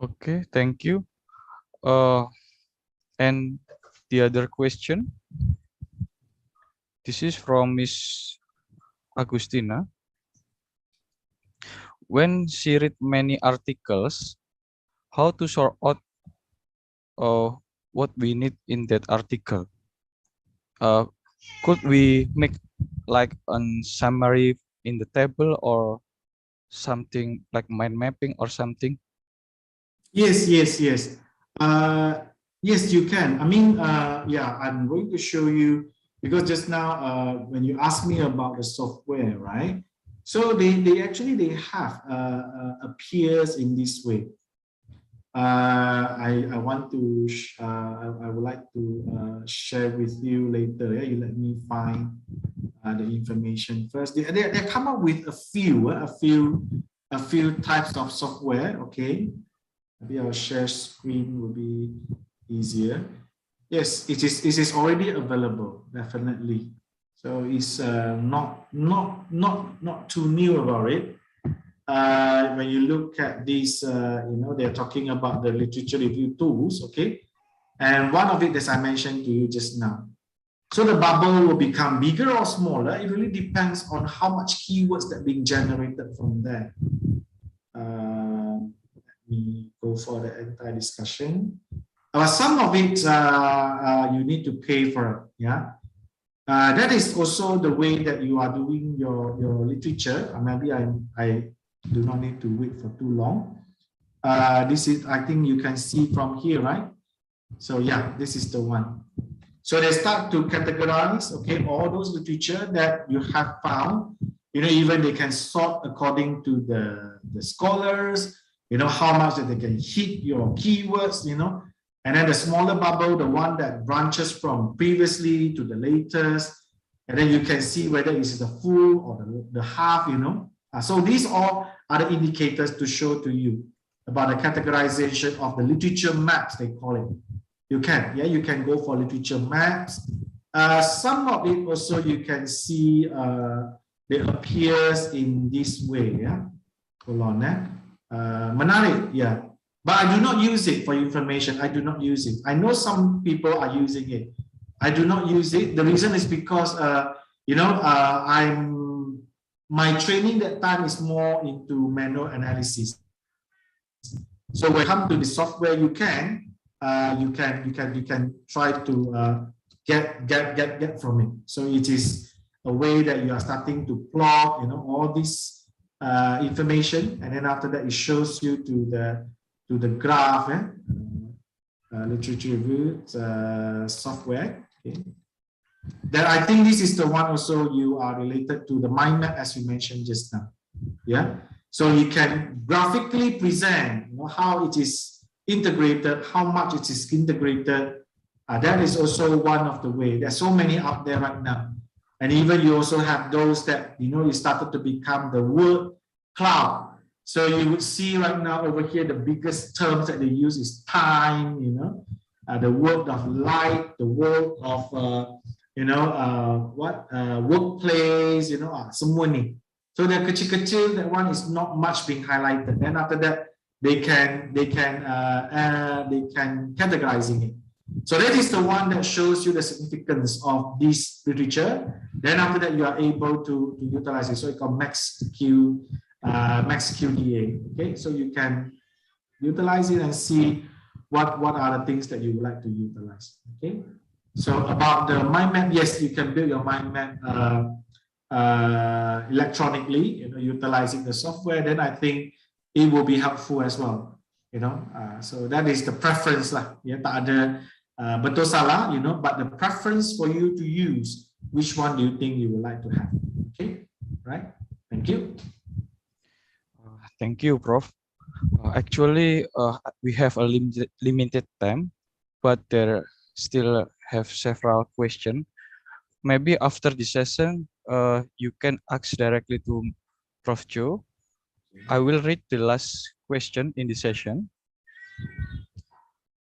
Okay, thank you. And the other question, this is from Miss Agustina. When she read many articles, how to sort out what we need in that article? Could we make like a summary in the table or something like mind mapping or something? Yes, yes, yes. Yes, you can. I mean, yeah, I'm going to show you because just now when you asked me about the software, right? So they actually they have appears in this way. I want to I would like to share with you later. Yeah, you let me find the information first. They come up with a few types of software. Okay, maybe I'll share screen will be easier. Yes, it is already available, definitely. So it's not too new about it. When you look at these, they're talking about the literature review tools, okay? And one of it, as I mentioned to you just now. So the bubble will become bigger or smaller. It really depends on how much keywords that being generated from there. Let me go for the entire discussion. Some of it you need to pay for it, yeah. That is also the way that you are doing your literature. Maybe I do not need to wait for too long. This is, I think you can see from here, right? So yeah, this is the one. So they start to categorize, okay, all those literature that you have found. You know, even they can sort according to the scholars, you know, how much that they can hit your keywords, you know. And then the smaller bubble, the one that branches from previously to the latest. And then you can see whether it's the full or the half, you know. So these all are the indicators to show to you about the categorization of the literature maps, they call it. You can go for literature maps. Some of it also you can see it appears in this way. Yeah, hold on. Menarik, yeah. But I do not use it for information. I do not use it. I know some people are using it. I do not use it. The reason is because my training that time is more into manual analysis. So when it comes to the software, you can try to get from it. So it is a way that you are starting to plot, you know, all this information, and then after that it shows you to the graph, literature review software. Okay. Then I think this is the one also you are related to the mind map as you mentioned just now. Yeah. So you can graphically present, you know, how it is integrated, how much it is integrated. That is also one of the way. There's so many out there right now. And even you also have those that, you know, you started to become the word cloud. So you would see right now over here, the biggest terms that they use is time, you know, the word of light, the word of, workplace, you know, semua ni. So the kecil-kecil, that one is not much being highlighted. Then after that, they can categorizing it. So that is the one that shows you the significance of this literature. Then after that, you are able to utilize it. So it's called max QDA. Okay, so you can utilize it and see what are the things that you would like to utilize. Okay, so about the mind map, yes, you can build your mind map electronically, you know, utilizing the software. Then I think it will be helpful as well, you know. So that is the preference lah. Ya, tak ada betul salah, you know, but the preference for you to use, which one do you think you would like to have? Okay, right? Thank you. Thank you, Prof. Actually, we have a limited time, but there still have several questions. Maybe after this session, you can ask directly to Prof. Joe. I will read the last question in the session.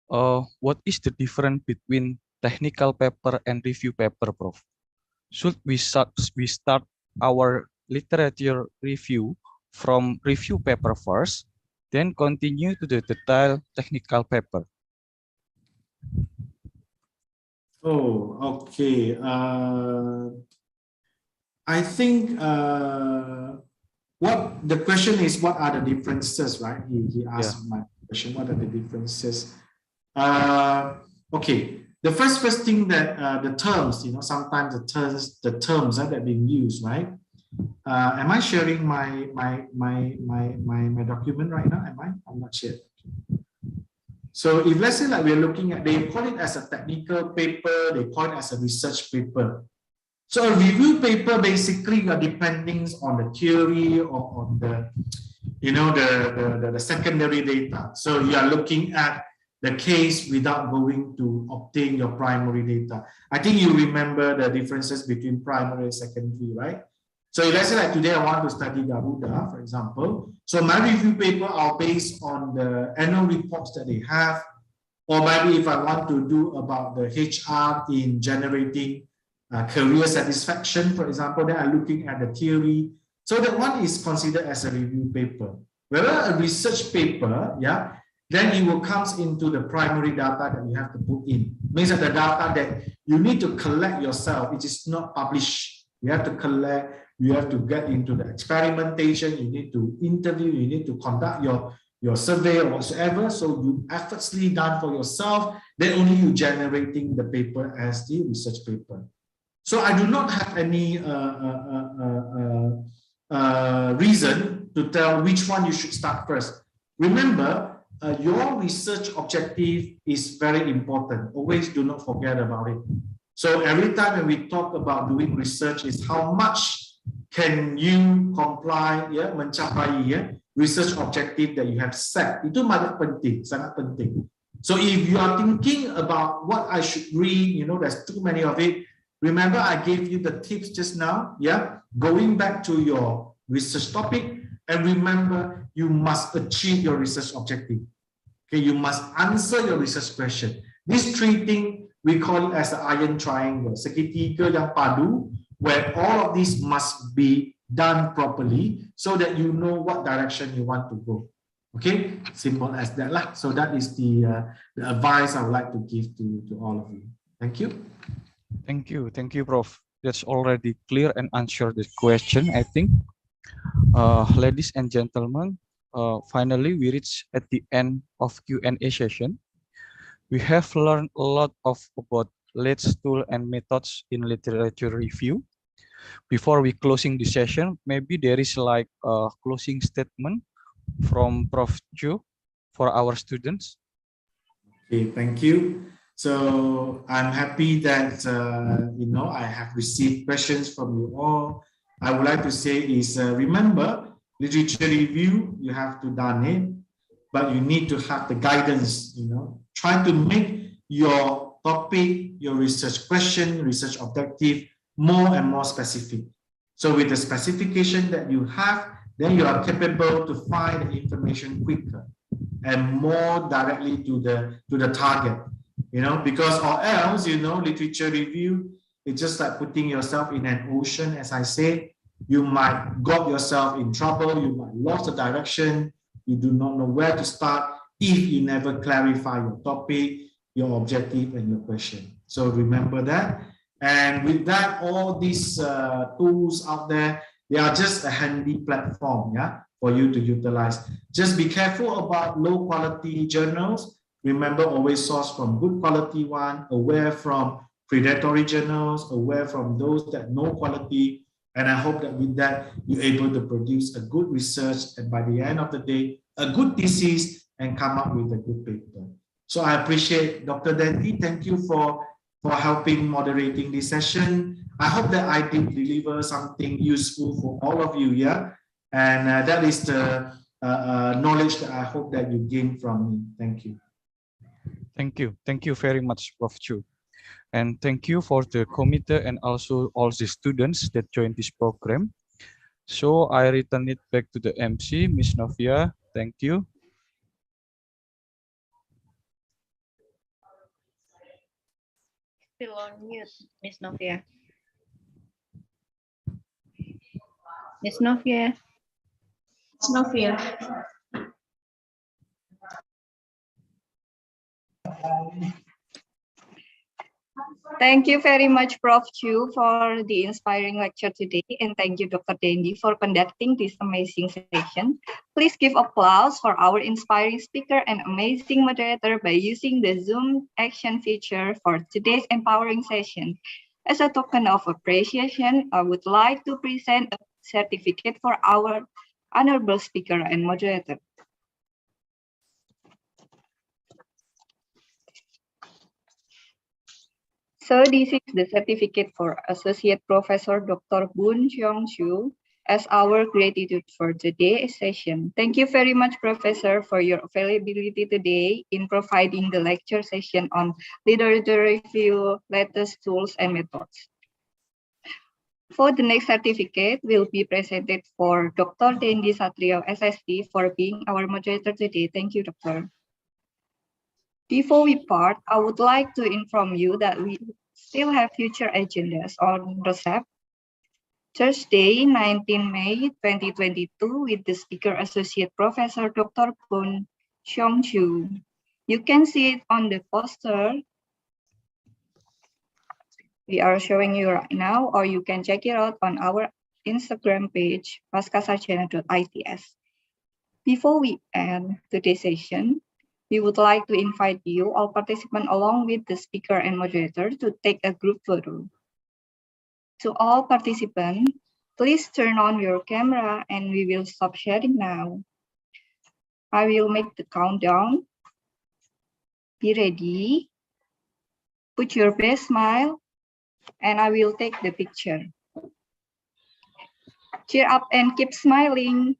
What is the difference between technical paper and review paper, Prof? Should we start our literature review from review paper first, then continue to the detailed technical paper? Oh, okay. I think what the question is, what are the differences, right? He asked my question, what are the differences? Okay, the first thing that the terms, sometimes the terms that are being used, right? Am I sharing my document right now? I'm not sure. So if let's say like we're looking at, they call it as a technical paper, they call it as a research paper. So a review paper, basically you're depending on the theory or on the, the secondary data. So you are looking at the case without going to obtain your primary data. I think you remember the differences between primary and secondary, right? So let's say like today I want to study Garuda, for example. So my review paper are based on the annual reports that they have, or maybe if I want to do about the HR in generating career satisfaction, for example, then I'm looking at the theory. So that one is considered as a review paper. Whereas a research paper, then it will comes into the primary data that you have to put in. Means that the data that you need to collect yourself, it is not published. You have to collect, you have to get into the experimentation, you need to interview, you need to conduct your survey or whatsoever. So you effortlessly done for yourself, then only you generating the paper as the research paper. So I do not have any reason to tell which one you should start first. Remember, your research objective is very important. Always do not forget about it. So every time when we talk about doing research is how much can you comply, mencapai research objective that you have set. Itu sangat penting. So if you are thinking about what I should read, there's too many of it. Remember, I gave you the tips just now, going back to your research topic, and remember, you must achieve your research objective. Okay, you must answer your research question. These three things, we call it as the iron triangle, segitiga yang padu, where all of these must be done properly so that you know what direction you want to go. Okay, simple as that lah. So that is the advice I would like to give to all of you. Thank you. Thank you, Prof. That's already clear and answered the question, I think. Ladies and gentlemen, finally we reach at the end of Q&A session. We have learned a lot about latest tools and methods in literature review. Before we closing the session, maybe there is like a closing statement from Prof. Chu for our students. Okay, thank you. So I'm happy that I have received questions from you all. I would like to say is remember, literature review, you have to done it, but you need to have the guidance. Try to make your topic, your research question, research objective more and more specific. So with the specification that you have, then you are capable to find the information quicker and more directly to the target. Because or else, literature review, it's just like putting yourself in an ocean. As I said, you might got yourself in trouble, you might lose the direction, you do not know where to start if you never clarify your topic, your objective, and your question. So remember that. And with that, all these tools out there, they are just a handy platform, for you to utilize. Just be careful about low quality journals. Remember, always source from good quality one, aware from predatory journals, aware from those that no quality. And I hope that with that, you're able to produce a good research, and by the end of the day, a good thesis, and come up with a good paper. So I appreciate Dr. Dandy. Thank you for helping moderating this session. I hope that I did deliver something useful for all of you, and that is the knowledge that I hope that you gain from me. Thank you. Thank you very much, Prof. Chu. And thank you for the committee and also all the students that joined this program. So I return it back to the MC, Ms. Novia. Thank you. still on mute, Miss Novia. Miss Novia. Miss Novia. Thank you very much, Prof. Chu, for the inspiring lecture today. And thank you, Dr. Dendi, for conducting this amazing session. Please give applause for our inspiring speaker and amazing moderator by using the Zoom action feature for today's empowering session. As a token of appreciation, I would like to present a certificate for our honorable speaker and moderator. So this is the certificate for Associate Professor Dr. Boon Cheong Chu as our gratitude for today's session. Thank you very much, Professor, for your availability today in providing the lecture session on literature review, latest tools and methods. For the next certificate will be presented for Dr. Dendi Satrio, SSD, for being our moderator today. Thank you, Doctor. Before we part, I would like to inform you that we still have future agendas on R2SEP. Thursday, 19 May 2022, with the speaker Associate Professor Dr. Boon Cheong Chu. You can see it on the poster we are showing you right now, or you can check it out on our Instagram page, paskasarjana.its. Before we end today's session, we would like to invite you, all participants, along with the speaker and moderator, to take a group photo. To all participants, please turn on your camera and we will stop sharing now. I will make the countdown. Be ready. Put your best smile, and I will take the picture. Cheer up and keep smiling.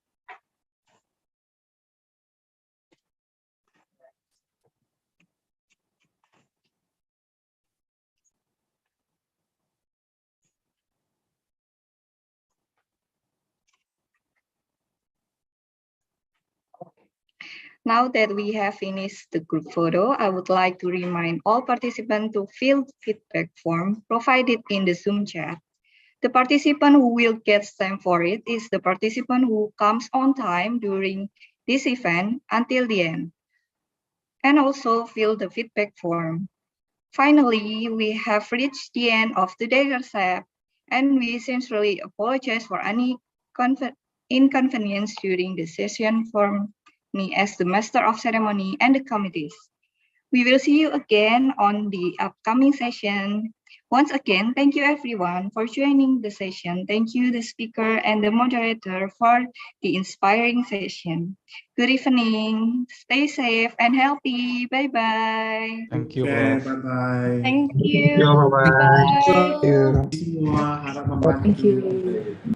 Now that we have finished the group photo, I would like to remind all participants to fill the feedback form provided in the Zoom chat. The participant who will get stamp for it is the participant who comes on time during this event until the end. And also fill the feedback form. Finally, we have reached the end of today's R2SEP, and we sincerely apologize for any inconvenience during the session from me as the Master of Ceremony and the committees. We will see you again on the upcoming session. Once again, thank you everyone for joining the session. Thank you, the speaker and the moderator, for the inspiring session. Good evening. Stay safe and healthy. Bye-bye. Thank you, Okay, Prof. bye-bye. Thank you. Bye-bye. Bye. Semua harap membantu. Thank you.